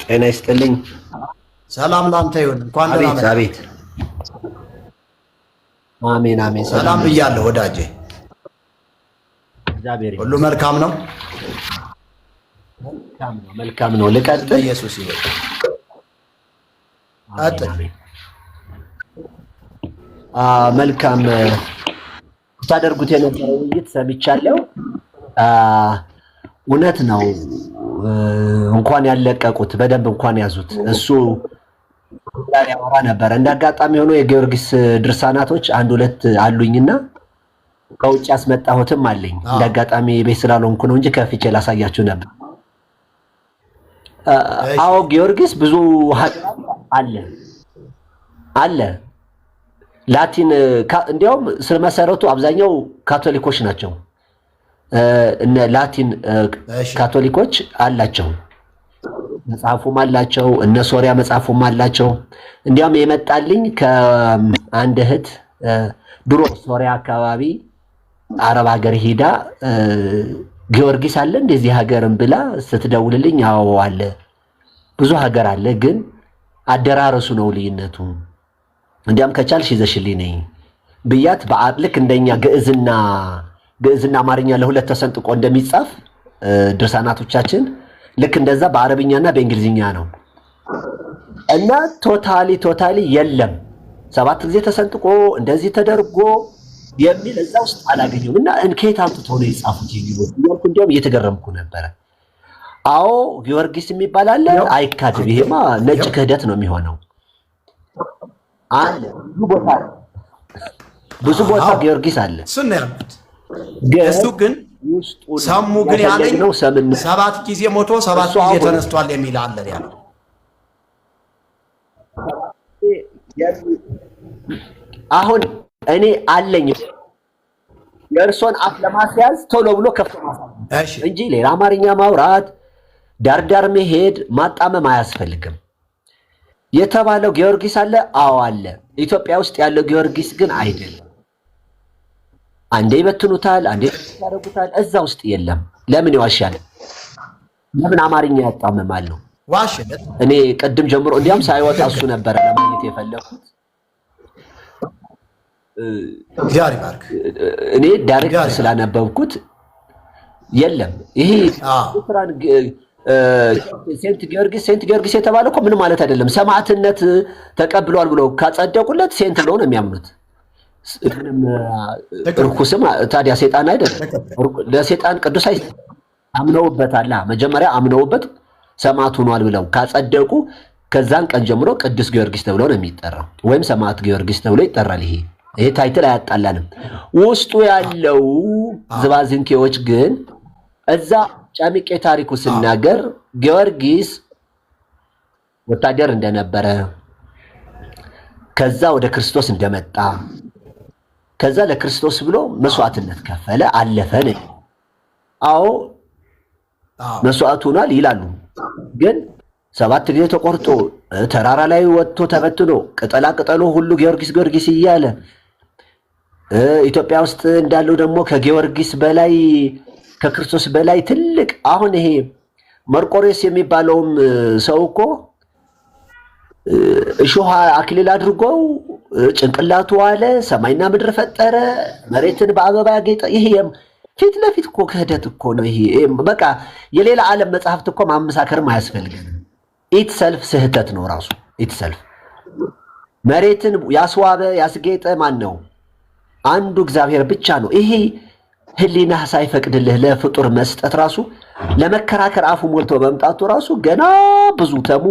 ጤና ይስጥልኝ። ሰላም ላንተ ይሁን። እንኳን ደህና መጣህ። አቤት። አሜን አሜን። ሰላም ብያለሁ ወዳጄ። ሁሉ መልካም ነው? መልካም ነው። ልቀጥል? ኢየሱስ ይሁን። መልካም ታደርጉት የነበረው ውይይት ሰምቻለሁ። እውነት ነው። እንኳን ያለቀቁት በደንብ እንኳን ያዙት። እሱ ያወራ ነበር። እንዳጋጣሚ ሆኖ የጊዮርጊስ ድርሳናቶች አንድ ሁለት አሉኝና ከውጭ ያስመጣሁትም አለኝ። እንዳጋጣሚ ቤት ስላልሆንኩ ነው እንጂ ከፍቼ ላሳያችሁ ነበር። አዎ ጊዮርጊስ ብዙ አለ ላቲን እንዲያውም ስለ መሰረቱ አብዛኛው ካቶሊኮች ናቸው። እነ ላቲን ካቶሊኮች አላቸው፣ መጽሐፉም አላቸው። እነ ሶሪያ መጽሐፉም አላቸው። እንዲያውም የመጣልኝ ከአንድ እህት ድሮ ሶሪያ አካባቢ አረብ ሀገር ሄዳ ጊዮርጊስ አለ እንደዚህ ሀገርም ብላ ስትደውልልኝ፣ አዎ አለ፣ ብዙ ሀገር አለ፣ ግን አደራረሱ ነው ልዩነቱ። እንዲያም ከቻልሽ ይዘሽልኝ ነኝ ብያት ልክ እንደኛ ግዕዝና አማርኛ ለሁለት ተሰንጥቆ እንደሚጻፍ ድርሳናቶቻችን ልክ እንደዛ በአረብኛና በእንግሊዝኛ ነው እና ቶታሊ የለም 7 ጊዜ ተሰንጥቆ እንደዚህ ተደርጎ የሚል እዛ ውስጥ አላገኘሁም። እና እንከት አምጥተው ነው የጻፉት ይልኩ እንዲያውም እየተገረምኩ ነበረ። አዎ ጊዮርጊስ የሚባል አለ፣ አይካድም። ይሄማ ነጭ ክህደት ነው የሚሆነው። አለ ብዙ ቦታ ጊዮርጊስ አለ። እሱ ግን ሰሙ ግን ያለኝ 7 ጊዜ ሞቶ 7 ጊዜ ተነስቷል የሚል አለ ያለው። አሁን እኔ አለኝ የእርሶን አፍ ለማስያዝ ቶሎ ብሎ ከፍቶ ማሳየት እንጂ ሌላ አማርኛ ማውራት ዳርዳር መሄድ ማጣመም አያስፈልግም። የተባለው ጊዮርጊስ አለ። አዎ አለ። ኢትዮጵያ ውስጥ ያለው ጊዮርጊስ ግን አይደለም። አንዴ ይበትኑታል፣ አንዴ ያደርጉታል። እዛ ውስጥ የለም። ለምን ይዋሻል? ለምን አማርኛ ያጣመማል ነው? እኔ ቅድም ጀምሮ እንዲያውም ሳይወጣ እሱ ነበረ ለማግኘት የፈለኩት። እኔ ዳይሬክት ስላነበብኩት የለም። ይሄ ሴንት ጊዮርጊስ የተባለ እኮ ምን ማለት አይደለም። ሰማዕትነት ተቀብሏል ብለው ካጸደቁለት ሴንት ብለው ነው የሚያምኑት። እርኩስም ታዲያ ሴጣን አይደለም። ለሴጣን ቅዱስ አምነውበታል። መጀመሪያ አምነውበት ሰማዕት ሆኗል ብለው ካጸደቁ ከዛን ቀን ጀምሮ ቅዱስ ጊዮርጊስ ተብሎ ነው የሚጠራው፣ ወይም ሰማዕት ጊዮርጊስ ተብሎ ይጠራል። ይሄ ታይትል አያጣላንም። ውስጡ ያለው ዝባዝንኬዎች ግን እዛ ጫሚቄ ታሪኩ ሲናገር ጊዮርጊስ ወታደር እንደነበረ፣ ከዛ ወደ ክርስቶስ እንደመጣ፣ ከዛ ለክርስቶስ ብሎ መስዋዕትነት ከፈለ፣ አለፈ ነው። አዎ መስዋዕት ሆኗል ይላሉ። ግን 7 ጊዜ ተቆርጦ ተራራ ላይ ወጥቶ ተበትኖ ቅጠላ ቅጠሉ ሁሉ ጊዮርጊስ እያለ ኢትዮጵያ ውስጥ እንዳለው ደግሞ ከጊዮርጊስ በላይ ከክርስቶስ በላይ ትልቅ አሁን ይሄ መርቆሬዎስ የሚባለውም ሰው እኮ እሾህ አክሊል አድርጎው ጭንቅላቱ አለ ሰማይና ምድር ፈጠረ መሬትን በአበባ ያጌጠ ይሄ ፊት ለፊት እኮ ክህደት እኮ ነው። ይሄ በቃ የሌላ ዓለም መጽሐፍት እኮ ማመሳከርም አያስፈልገንም። ኢት ሰልፍ ስህተት ነው ራሱ ኢት ሰልፍ። መሬትን ያስዋበ ያስጌጠ ማን ነው? አንዱ እግዚአብሔር ብቻ ነው። ይሄ ህሊናህ ሳይፈቅድልህ ለፍጡር መስጠት ራሱ ለመከራከር አፉ ሞልቶ በመምጣቱ ራሱ ገና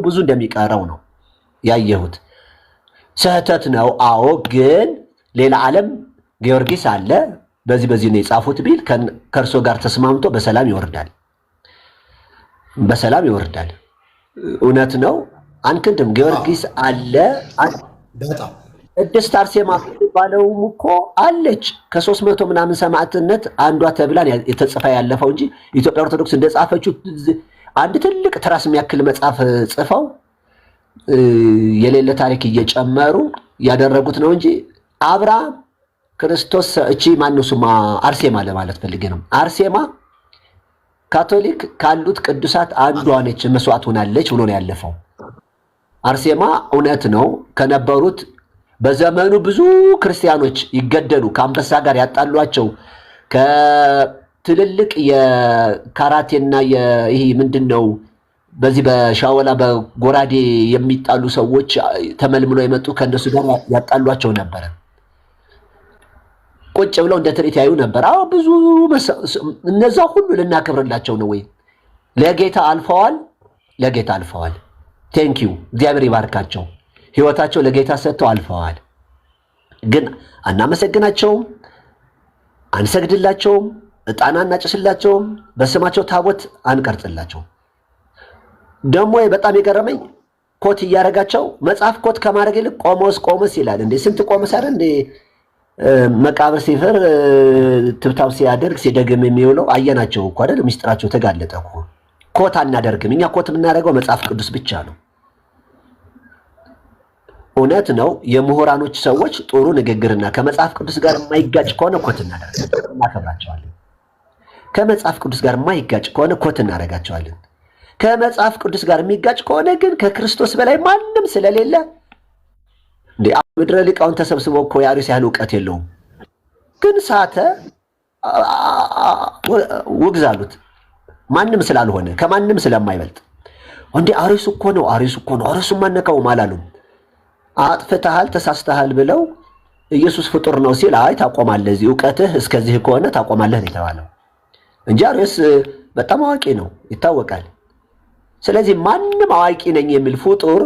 ብዙ እንደሚቀረው ነው ያየሁት። ስህተት ነው። አዎ፣ ግን ሌላ ዓለም ጊዮርጊስ አለ በዚህ ነው የጻፉት ቢል ከእርሶ ጋር ተስማምቶ በሰላም ይወርዳል። እውነት ነው። አንክድም ጊዮርጊስ አለ። ቅድስት አርሴማ ባለውም እኮ አለች። ከ300 ምናምን ሰማዕትነት አንዷ ተብላን የተጽፋ ያለፈው እንጂ ኢትዮጵያ ኦርቶዶክስ እንደጻፈችው አንድ ትልቅ ትራስ የሚያክል መጽሐፍ ጽፈው የሌለ ታሪክ እየጨመሩ ያደረጉት ነው እንጂ አብርሃም ክርስቶስ እቺ ማነው ስሟ አርሴማ ለማለት ፈልጌ ነው። አርሴማ ካቶሊክ ካሉት ቅዱሳት አንዷ ነች፣ መስዋዕት ሆናለች ብሎ ነው ያለፈው። አርሴማ እውነት ነው ከነበሩት በዘመኑ ብዙ ክርስቲያኖች ይገደሉ ከአንበሳ ጋር ያጣሏቸው ከትልልቅ የካራቴና ይሄ ምንድነው በዚህ በሻወላ በጎራዴ የሚጣሉ ሰዎች ተመልምለው የመጡ ከነሱ ጋር ያጣሏቸው ነበር። ቁጭ ብለው እንደ ትርኢት ያዩ ነበር። አዎ ብዙ እነዛ ሁሉ ልናከብርላቸው ነው ወይ? ለጌታ አልፈዋል። ቴንኪዩ እግዚአብሔር ይባርካቸው። ህይወታቸው ለጌታ ሰጥተው አልፈዋል። ግን አናመሰግናቸውም፣ አንሰግድላቸውም፣ ዕጣን አናጭስላቸውም፣ በስማቸው ታቦት አንቀርጽላቸውም። ደግሞ በጣም የገረመኝ ኮት እያደረጋቸው መጽሐፍ ኮት ከማድረግ ይልቅ ቆሞስ ይላል። እንዴ ስንት ቆሞስ አይደል እንዴ መቃብር ሲፈር ትብታብ ሲያደርግ ሲደግም የሚውለው አየናቸው እኮ አይደል? ምስጢራቸው ተጋለጠ እኮ። ኮት አናደርግም እኛ። ኮት የምናደርገው መጽሐፍ ቅዱስ ብቻ ነው። እውነት ነው። የምሁራኖች ሰዎች ጥሩ ንግግርና ከመጽሐፍ ቅዱስ ጋር የማይጋጭ ከሆነ ኮት እናከብራቸዋለን። ከመጽሐፍ ቅዱስ ጋር የማይጋጭ ከሆነ ኮት እናደርጋቸዋለን። ከመጽሐፍ ቅዱስ ጋር የሚጋጭ ከሆነ ግን ከክርስቶስ በላይ ማንም ስለሌለ እንዴ ምድረ ሊቃውን ተሰብስበው እኮ የአርዮስ ያህል እውቀት የለውም፣ ግን ሳተ ውግዝ አሉት። ማንም ስላልሆነ ከማንም ስለማይበልጥ እንዴ አርዮስ እኮ ነው አርዮስ ማነካውም አላሉም። አጥፍተሃል ተሳስተሃል ብለው ኢየሱስ ፍጡር ነው ሲል አይ ታቆማለህ፣ እዚህ እውቀትህ እስከዚህ ከሆነ ታቆማለህ ነው የተባለው እንጂ አርዮስ በጣም አዋቂ ነው ይታወቃል። ስለዚህ ማንም አዋቂ ነኝ የሚል ፍጡር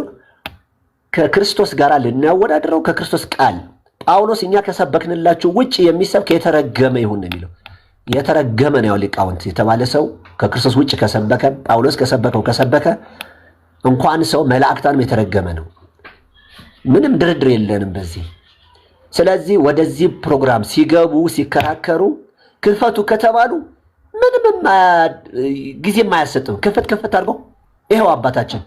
ከክርስቶስ ጋር ልናወዳድረው ከክርስቶስ ቃል ጳውሎስ እኛ ከሰበክንላችሁ ውጪ የሚሰብክ የተረገመ ይሁን ነው የሚለው። የተረገመ ነው ሊቃውንት የተባለ ሰው ከክርስቶስ ውጪ ከሰበከ ጳውሎስ ከሰበከ እንኳን ሰው መላእክታንም የተረገመ ነው። ምንም ድርድር የለንም በዚህ። ስለዚህ ወደዚህ ፕሮግራም ሲገቡ ሲከራከሩ ክፈቱ ከተባሉ ምንም ጊዜ የማያሰጥም ክፈት አድርገው ይሄው አባታችን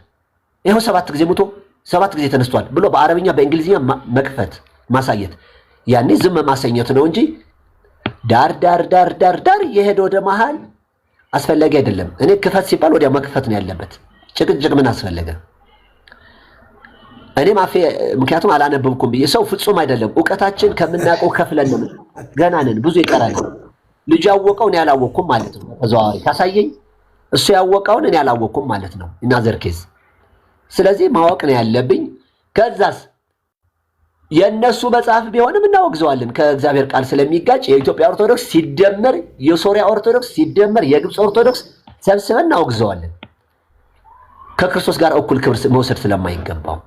ይሄው 7 ጊዜ ሙቶ 7 ጊዜ ተነስቷል ብሎ በአረብኛ በእንግሊዝኛ መክፈት ማሳየት ያኔ ዝም ማሰኘት ነው እንጂ ዳር የሄደ ወደ መሃል አስፈላጊ አይደለም። እኔ ክፈት ሲባል ወዲያ መክፈት ነው ያለበት። ጭቅጭቅ ምን አስፈለገ? እኔ ምክንያቱም አላነበብኩም ብዬ ሰው ፍጹም አይደለም። ዕውቀታችን ከምናውቀው ከፍለን ነው። ገና ነን፣ ብዙ ይቀራል። ልጅ ያወቀው እኔ ያላወቅኩም ማለት ነው። ተዘዋዋሪ ካሳየኝ እሱ ያወቀውን እኔ ያላወቅኩም ማለት ነው። ኢናዘር ኬዝ ስለዚህ ማወቅ ነው ያለብኝ። ከዛስ የነሱ መጽሐፍ ቢሆንም እናወግዘዋለን ከእግዚአብሔር ቃል ስለሚጋጭ የኢትዮጵያ ኦርቶዶክስ ሲደመር የሶሪያ ኦርቶዶክስ ሲደመር የግብፅ ኦርቶዶክስ ሰብስበን እናወግዘዋለን ከክርስቶስ ጋር እኩል ክብር መውሰድ ስለማይገባው።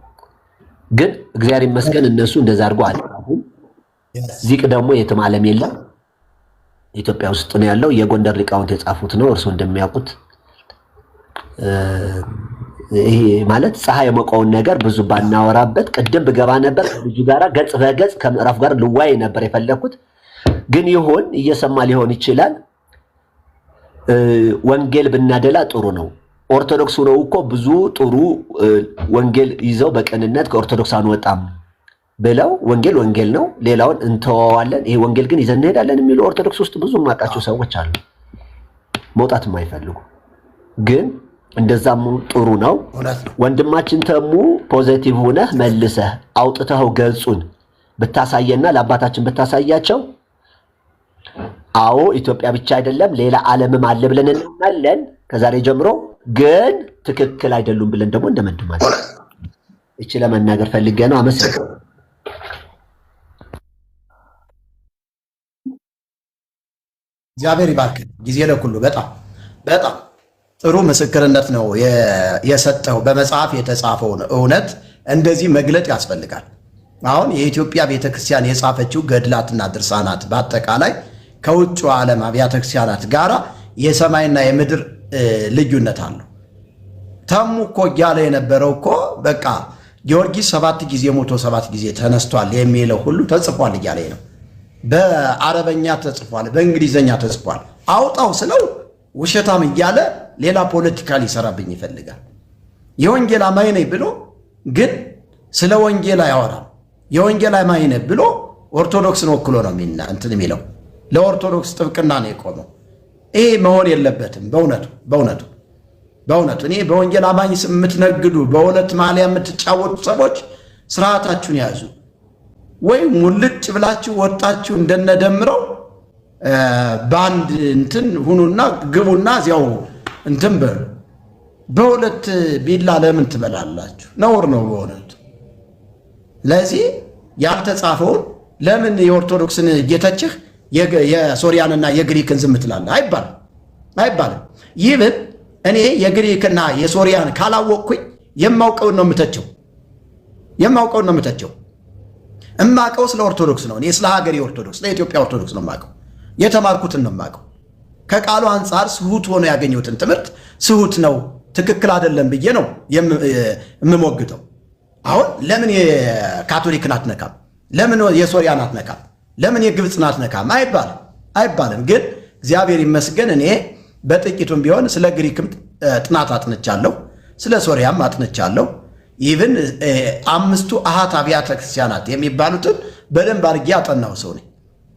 ግን እግዚአብሔር ይመስገን እነሱ እንደዛ አድርገው አልተባሉም። ዚቅ ደግሞ የትም ዓለም የለም ኢትዮጵያ ውስጥ ነው ያለው። የጎንደር ሊቃውንት የጻፉት ነው እርሱ እንደሚያውቁት። ይሄ ማለት ፀሐይ የሞቀውን ነገር ብዙ ባናወራበት ቅድም ብገባ ነበር ልጁ ጋራ ገጽ በገጽ ከምዕራፍ ጋር ልዋይ ነበር የፈለኩት። ግን ይሁን እየሰማ ሊሆን ይችላል። ወንጌል ብናደላ ጥሩ ነው። ኦርቶዶክስ ሆነው እኮ ብዙ ጥሩ ወንጌል ይዘው በቅንነት ከኦርቶዶክስ አንወጣም ብለው ወንጌል ነው ሌላውን እንተዋዋለን ይሄ ወንጌል ግን ይዘን እንሄዳለን የሚሉ ኦርቶዶክስ ውስጥ ብዙ ማቃቸው ሰዎች አሉ፣ መውጣት የማይፈልጉ ግን እንደዛም ጥሩ ነው። ወንድማችን ተሙ ፖዚቲቭ ሆነህ መልሰህ አውጥተው ገጹን ብታሳየና ለአባታችን ብታሳያቸው አዎ ኢትዮጵያ ብቻ አይደለም ሌላ ዓለምም አለ ብለን እናምናለን። ከዛሬ ጀምሮ ግን ትክክል አይደሉም ብለን ደግሞ እንደመድማለን። እቺ ለመናገር ፈልጌ ነው። አመሰግናለሁ። እግዚአብሔር ይባርክ። ጊዜ ለኩሉ በጣም በጣም ጥሩ ምስክርነት ነው የሰጠው። በመጽሐፍ የተጻፈውን እውነት እንደዚህ መግለጥ ያስፈልጋል። አሁን የኢትዮጵያ ቤተክርስቲያን የጻፈችው ገድላትና ድርሳናት በአጠቃላይ ከውጭ ዓለም አብያተ ክርስቲያናት ጋራ የሰማይና የምድር ልዩነት አለው። ተሙ እኮ እያለ የነበረው እኮ በቃ ጊዮርጊስ 7 ጊዜ ሞቶ 7 ጊዜ ተነስቷል የሚለው ሁሉ ተጽፏል እያለ ነው። በአረበኛ ተጽፏል፣ በእንግሊዘኛ ተጽፏል። አውጣው ስለው ውሸታም እያለ ሌላ ፖለቲካ ሊሰራብኝ ይፈልጋል። የወንጌል አማኝ ነኝ ብሎ ግን ስለ ወንጌል አያወራም። የወንጌል አማኝ ነኝ ብሎ ኦርቶዶክስን ወክሎ ነው እንትን የሚለው። ለኦርቶዶክስ ጥብቅና ነው የቆመው። ይሄ መሆን የለበትም። በእውነቱ እኔ በወንጌል አማኝ ስም የምትነግዱ በሁለት ማሊያ የምትጫወቱ ሰዎች ስርዓታችሁን ያዙ። ወይ ሙልጭ ብላችሁ ወጣችሁ እንደነደምረው ባንድ እንትን ሁኑና ግቡና እዚያው እንትን በሉ። በሁለት ቢላ ለምን ትበላላችሁ? ነውር ነው በእውነቱ። ለዚህ ያልተጻፈውን ለምን የኦርቶዶክስን እየተችህ የሶሪያንና የግሪክን ዝም ትላለህ? አይባልም። ይህን እኔ የግሪክና የሶሪያን ካላወቅኩኝ የማውቀውን ነው የምተቸው። እማቀው ስለ ኦርቶዶክስ ነው። እኔ ስለ ሀገሬ ኦርቶዶክስ፣ ለኢትዮጵያ ኦርቶዶክስ ነው የማቀው። የተማርኩትን ነው የማቀው። ከቃሉ አንጻር ስሁት ሆኖ ያገኘሁትን ትምህርት ስሁት ነው ትክክል አይደለም ብዬ ነው የምሞግተው። አሁን ለምን የካቶሊክን አትነካም? ለምን የሶሪያን አትነካም? ለምን የግብፅን አትነካም? አይባልም። ግን እግዚአብሔር ይመስገን እኔ በጥቂቱም ቢሆን ስለ ግሪክም ጥናት አጥንቻለሁ፣ ስለ ሶሪያም አጥንቻለሁ። ኢቭን 5ቱ አሃት አብያተ ክርስቲያናት የሚባሉትን በደንብ አድርጌ ያጠናው ሰው ነኝ።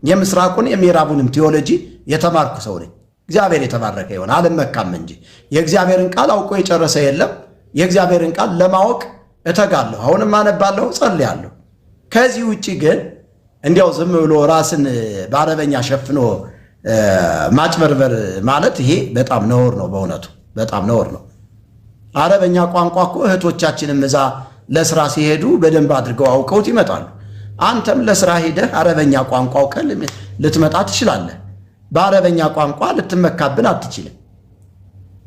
የምስራቁን የምዕራቡንም ቴዎሎጂ የተማርኩ ሰው ነኝ። እግዚአብሔር የተባረከ ይሆን። አልመካም እንጂ የእግዚአብሔርን ቃል አውቆ የጨረሰ የለም። የእግዚአብሔርን ቃል ለማወቅ እተጋለሁ። አሁንም አነባለሁ፣ ጸልያለሁ። ከዚህ ውጪ ግን እንዲያው ዝም ብሎ ራስን በአረበኛ ሸፍኖ ማጭበርበር ማለት ይሄ በጣም ነውር ነው። በእውነቱ በጣም ነውር ነው። አረበኛ ቋንቋ እኮ እህቶቻችንም እዛ ለስራ ሲሄዱ በደንብ አድርገው አውቀውት ይመጣሉ። አንተም ለስራ ሄደህ አረበኛ ቋንቋ አውቀህ ልትመጣ ትችላለህ። በአረበኛ ቋንቋ ልትመካብን አትችልም።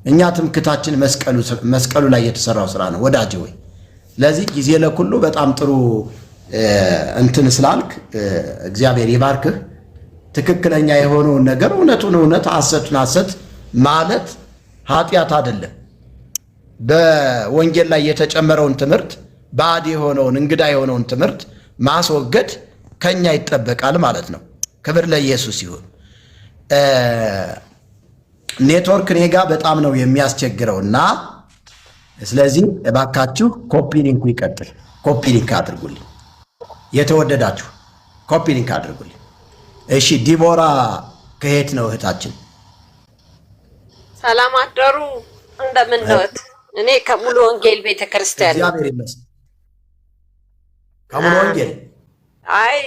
እኛ ትምክታችን መስቀሉ ላይ የተሰራው ስራ ነው ወዳጅ ወይ። ለዚህ ጊዜ ለኩሉ በጣም ጥሩ እንትን ስላልክ እግዚአብሔር ይባርክህ። ትክክለኛ የሆነውን ነገር እውነቱን እውነት ሐሰቱን ሐሰት ማለት ኃጢአት አይደለም። በወንጌል ላይ የተጨመረውን ትምህርት ባዕድ የሆነውን እንግዳ የሆነውን ትምህርት ማስወገድ ከኛ ይጠበቃል ማለት ነው። ክብር ለኢየሱስ ይሁን። ኔትወርክ እኔ ጋር በጣም ነው የሚያስቸግረውና ስለዚህ እባካችሁ ኮፒ ሊንኩ ይቀጥል። ኮፒ ሊንክ አድርጉልኝ። የተወደዳችሁ ኮፒ ሊንክ አድርጉልኝ። እሺ ዲቦራ ከየት ነው እህታችን? ሰላም አደሩ። እንደምን ነዎት? እኔ ከሙሉ ወንጌል ቤተክርስቲያን ነው። እግዚአብሔር ይመስገን። ከሙሉ ወንጌል አይ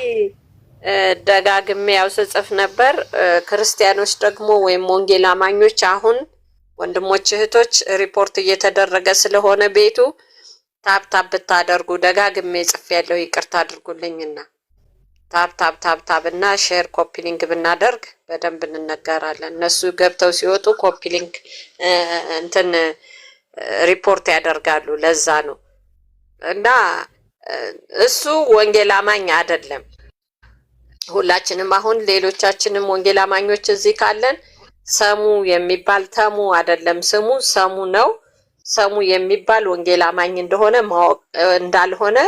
ደጋግሜ ያው ስጽፍ ነበር። ክርስቲያኖች ደግሞ ወይም ወንጌል አማኞች አሁን ወንድሞች እህቶች ሪፖርት እየተደረገ ስለሆነ ቤቱ ታፕ ብታደርጉ ደጋግሜ ጽፍ ያለው ይቅርታ አድርጉልኝና ታፕ እና ሼር ኮፒ ሊንክ ብናደርግ በደንብ እንነጋራለን። እነሱ ገብተው ሲወጡ ኮፒ ሊንክ እንትን ሪፖርት ያደርጋሉ። ለዛ ነው እና እሱ ወንጌል አማኝ አይደለም። ሁላችንም አሁን ሌሎቻችንም ወንጌል አማኞች እዚህ ካለን ሰሙ የሚባል ተሙ አይደለም ስሙ ሰሙ ነው። ሰሙ የሚባል ወንጌል አማኝ እንደሆነ እንዳልሆነ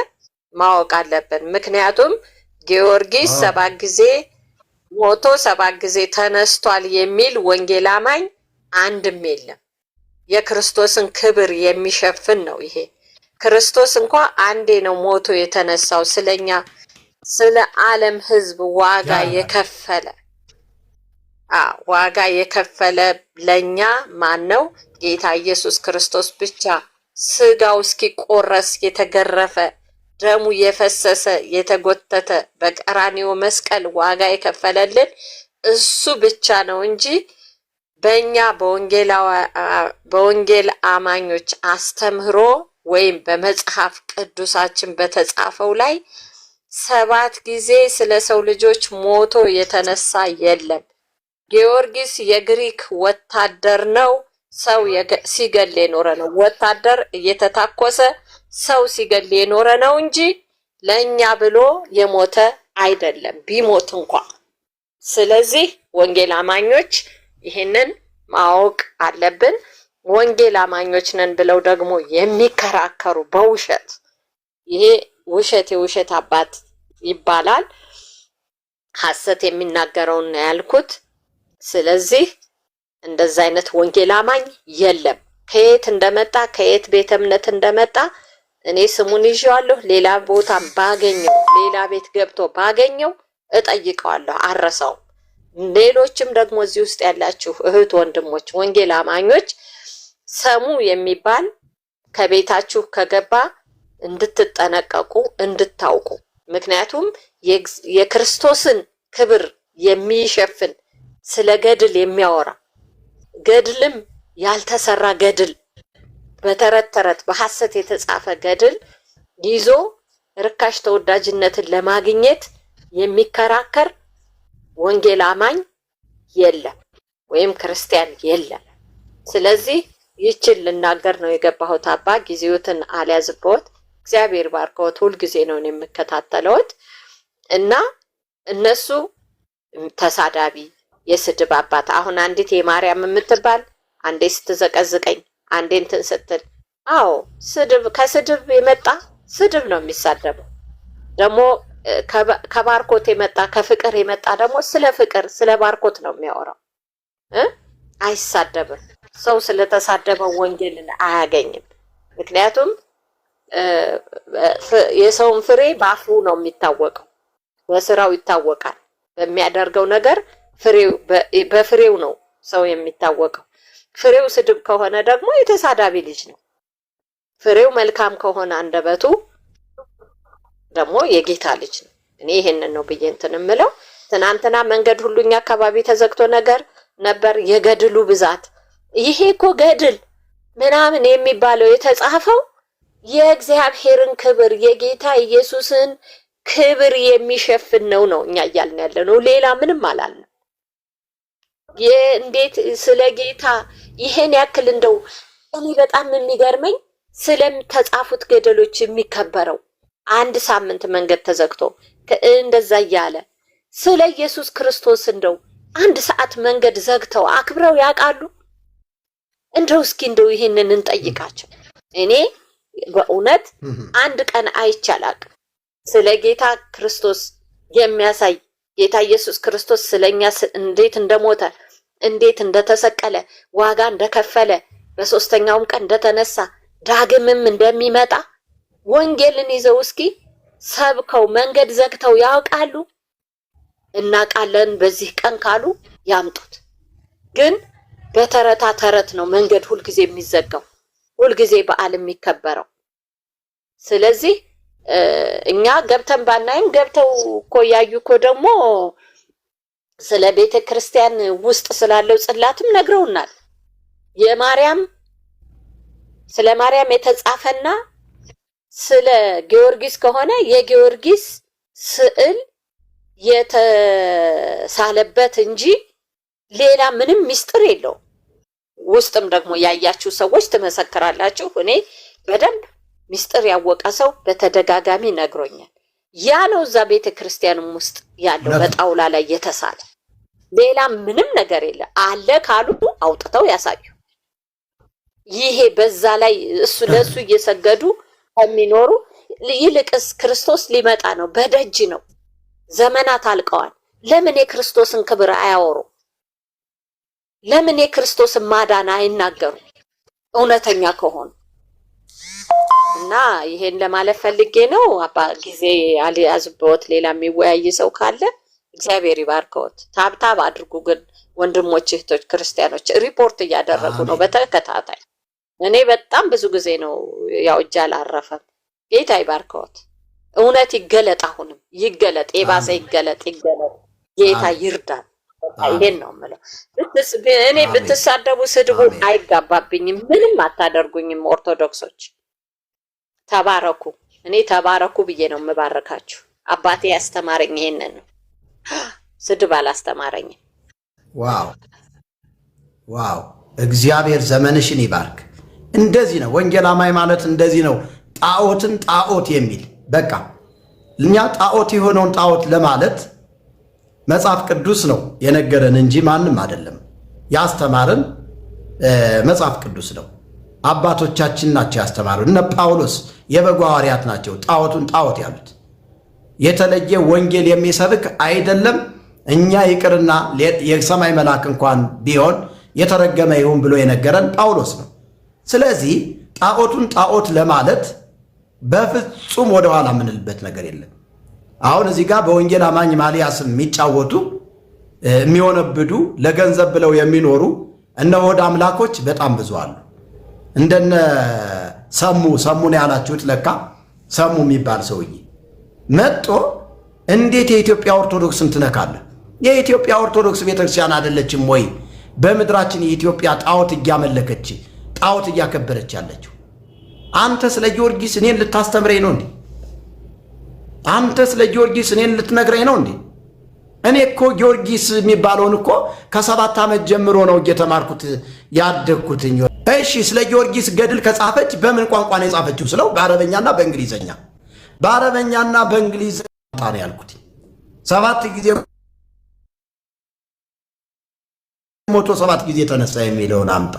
ማወቅ አለብን። ምክንያቱም ጊዮርጊስ 7 ጊዜ ሞቶ 7 ጊዜ ተነስቷል የሚል ወንጌል አማኝ አንድም የለም። የክርስቶስን ክብር የሚሸፍን ነው ይሄ። ክርስቶስ እንኳን አንዴ ነው ሞቶ የተነሳው ስለኛ ስለ ዓለም ሕዝብ ዋጋ የከፈለ ዋጋ የከፈለ ለኛ ማን ነው? ጌታ ኢየሱስ ክርስቶስ ብቻ። ስጋው እስኪቆረስ የተገረፈ ደሙ የፈሰሰ የተጎተተ በቀራንዮ መስቀል ዋጋ የከፈለልን እሱ ብቻ ነው እንጂ በእኛ በወንጌል አማኞች አስተምህሮ ወይም በመጽሐፍ ቅዱሳችን በተጻፈው ላይ 7 ጊዜ ስለ ሰው ልጆች ሞቶ የተነሳ የለም። ጊዮርጊስ የግሪክ ወታደር ነው። ሰው ሲገል የኖረ ነው። ወታደር እየተታኮሰ ሰው ሲገል የኖረ ነው እንጂ ለኛ ብሎ የሞተ አይደለም ቢሞት እንኳን። ስለዚህ ወንጌል አማኞች ይሄንን ማወቅ አለብን። ወንጌል አማኞች ነን ብለው ደግሞ የሚከራከሩ በውሸት ይሄ ውሸት የውሸት አባት ይባላል። ሐሰት የሚናገረውን ነው ያልኩት። ስለዚህ እንደዛ አይነት ወንጌል አማኝ የለም። ከየት እንደመጣ ከየት ቤተ እምነት እንደመጣ እኔ ስሙን ይዤዋለሁ። ሌላ ቦታ ባገኘው ሌላ ቤት ገብቶ ባገኘው እጠይቀዋለሁ፣ አረሳው። ሌሎችም ደግሞ እዚህ ውስጥ ያላችሁ እህት ወንድሞች ወንጌል አማኞች ሰሙ የሚባል ከቤታችሁ ከገባ እንድትጠነቀቁ እንድታውቁ። ምክንያቱም የክርስቶስን ክብር የሚሸፍን ስለ ገድል የሚያወራ ገድልም ያልተሰራ ገድል በተረት ተረት በሐሰት የተጻፈ ገድል ይዞ ርካሽ ተወዳጅነትን ለማግኘት የሚከራከር ወንጌል አማኝ የለም ወይም ክርስቲያን የለም። ስለዚህ ይችን ልናገር ነው የገባሁት። አባ ጊዜዎትን አልያዝበውት። እግዚአብሔር ባርከውት። ሁልጊዜ ነው የምከታተለውት እና እነሱ ተሳዳቢ የስድብ አባት። አሁን አንዲት የማርያም የምትባል አንዴ ስትዘቀዝቀኝ አንዴ እንትን ስትል፣ አዎ ስድብ ከስድብ የመጣ ስድብ ነው የሚሳደበው። ደግሞ ከባርኮት የመጣ ከፍቅር የመጣ ደግሞ ስለ ፍቅር ስለ ባርኮት ነው የሚያወራው። አይሳደብም። ሰው ስለተሳደበው ወንጌልን አያገኝም። ምክንያቱም የሰውን ፍሬ በአፉ ነው የሚታወቀው፣ በስራው ይታወቃል። በሚያደርገው ነገር በፍሬው ነው ሰው የሚታወቀው። ፍሬው ስድብ ከሆነ ደግሞ የተሳዳቢ ልጅ ነው። ፍሬው መልካም ከሆነ አንደበቱ ደግሞ የጌታ ልጅ ነው። እኔ ይሄንን ነው ብዬ እንትን እምለው። ትናንትና መንገድ ሁሉኛ አካባቢ ተዘግቶ ነበር የገድሉ ብዛት። ይሄ እኮ ገድል ምናምን የሚባለው የተጻፈው የእግዚአብሔርን ክብር የጌታ ኢየሱስን ክብር የሚሸፍን ነው እኛ እያልን ያለ ነው። ሌላ ምንም አላልንም። እንዴት ስለ ጌታ ይሄን ያክል እንደው እኔ በጣም የሚገርመኝ ስለተጻፉት ገደሎች የሚከበረው አንድ ሳምንት መንገድ ተዘግቶ እንደዛ እያለ ስለ ኢየሱስ ክርስቶስ እንደው 1 ሰዓት መንገድ ዘግተው አክብረው ያውቃሉ? እንደው እስኪ እንደው ይሄንን እንጠይቃቸው። እኔ በእውነት አንድ ቀን አይቻላቅ ስለ ጌታ ክርስቶስ የሚያሳይ ጌታ ኢየሱስ ክርስቶስ ስለኛ እንዴት እንደሞተ እንዴት እንደተሰቀለ ዋጋ እንደከፈለ በሶስተኛውም ቀን እንደተነሳ ዳግምም እንደሚመጣ ወንጌልን ይዘው እስኪ ሰብከው መንገድ ዘግተው ያውቃሉ? እናውቃለን በዚህ ቀን ካሉ ያምጡት። ግን በተረታ ተረት ነው መንገድ ሁልጊዜ የሚዘጋው፣ ሁልጊዜ በዓል የሚከበረው። ስለዚህ እኛ ገብተን ባናይም ገብተው እኮ ያዩ እኮ ደግሞ ስለ ቤተ ክርስቲያን ውስጥ ስላለው ጽላትም ነግረውናል። ስለ ማርያም የተጻፈና ስለ ጊዮርጊስ ከሆነ የጊዮርጊስ ስዕል የተሳለበት እንጂ ሌላ ምንም ምስጢር የለውም። ውስጥም ደግሞ ያያችሁ ሰዎች ትመሰክራላችሁ። እኔ በደንብ ምስጢር ያወቀ ሰው በተደጋጋሚ ነግሮኛል። ያ ነው እዛ ቤተ ክርስቲያንም ውስጥ ያለው በጣውላ ላይ የተሳለ፣ ሌላ ምንም ነገር የለ። አለ ካሉ አውጥተው ያሳዩ። ይሄ በዛ ላይ ለሱ እየሰገዱ ከሚኖሩ ይልቅስ ክርስቶስ ሊመጣ ነው፣ በደጅ ነው፣ ዘመናት አልቀዋል። ለምን የክርስቶስን ክብር አያወሩ? ለምን የክርስቶስን ማዳን አይናገሩ? እውነተኛ ከሆኑ እና ይሄን ለማለት ፈልጌ ነው። አባ ጊዜ አልያዝበውት። ሌላ የሚወያይ ሰው ካለ እግዚአብሔር ይባርከዎት። ታብታብ አድርጉ። ግን ወንድሞች እህቶች ክርስቲያኖች ሪፖርት እያደረጉ ነው በተከታታይ። እኔ በጣም ብዙ ጊዜ ነው ያው እጅ አላረፈም። ጌታ ይባርከዎት። እውነት ይገለጥ፣ አሁንም ይገለጥ፣ የባሰ ይገለጥ። ጌታ ይርዳል። ይሄን ነው የምለው። እኔ ብትሳደቡ ስድቡ አይጋባብኝም፣ ምንም አታደርጉኝም። ኦርቶዶክሶች ተባረኩ። እኔ ተባረኩ ብዬ ነው የምባረካችሁ። አባቴ ያስተማረኝ ይሄንን ነው። ስድብ አላስተማረኝም። ዋው ዋው! እግዚአብሔር ዘመንሽን ይባርክ። እንደዚህ ነው ወንጌል አማኝ ማለት፣ እንደዚህ ነው። ጣዖትን ጣዖት የሚል በቃ እኛ ጣዖት የሆነውን ጣዖት ለማለት መጽሐፍ ቅዱስ ነው የነገረን እንጂ ማንም አይደለም። ያስተማረን መጽሐፍ ቅዱስ ነው። አባቶቻችን ናቸው ያስተማሩን። እነ ጳውሎስ የበጉ ሐዋርያት ናቸው ጣዖቱን ጣዖት ያሉት። የተለየ ወንጌል የሚሰብክ አይደለም። እኛ ይቅርና የሰማይ መልአክ እንኳን ቢሆን የተረገመ ይሁን ብሎ የነገረን ጳውሎስ ነው። ስለዚህ ጣዖቱን ጣዖት ለማለት በፍጹም ወደኋላ የምንልበት ነገር የለም። አሁን እዚህ ጋር በወንጌል አማኝ ማሊያ ስም የሚጫወቱ የሚወነብዱ ለገንዘብ ብለው የሚኖሩ እነ ሆድ አምላኮች በጣም ብዙ አሉ። እንደነ ሰሙን ያላችሁት ለካ ሰሙ የሚባል ሰውዬ መጥቶ እንዴት የኢትዮጵያ ኦርቶዶክስን ትነካለህ? የኢትዮጵያ ኦርቶዶክስ ቤተክርስቲያን አይደለችም ወይ በምድራችን የኢትዮጵያ ጣዖት እያመለከች ጣዖት እያከበረች ያለችው? አንተ ስለ ጊዮርጊስ እኔን ልታስተምረኝ ነው እንዴ? አንተ ስለ ጊዮርጊስ እኔን ልትነግረኝ ነው እንዴ? እኔ እኮ ጊዮርጊስ የሚባለውን እኮ ከ7 ዓመት ጀምሮ ነው እየተማርኩት ያደግኩትኝ። እሺ ስለ ጊዮርጊስ ገድል ከጻፈች በምን ቋንቋ ነው የጻፈችው ስለው በአረበኛና በእንግሊዘኛ። በአረበኛና በእንግሊዘኛ ነው ያልኩት። 7 ጊዜ ሞቶ 7 ጊዜ ተነሳ የሚለውን አምጣ።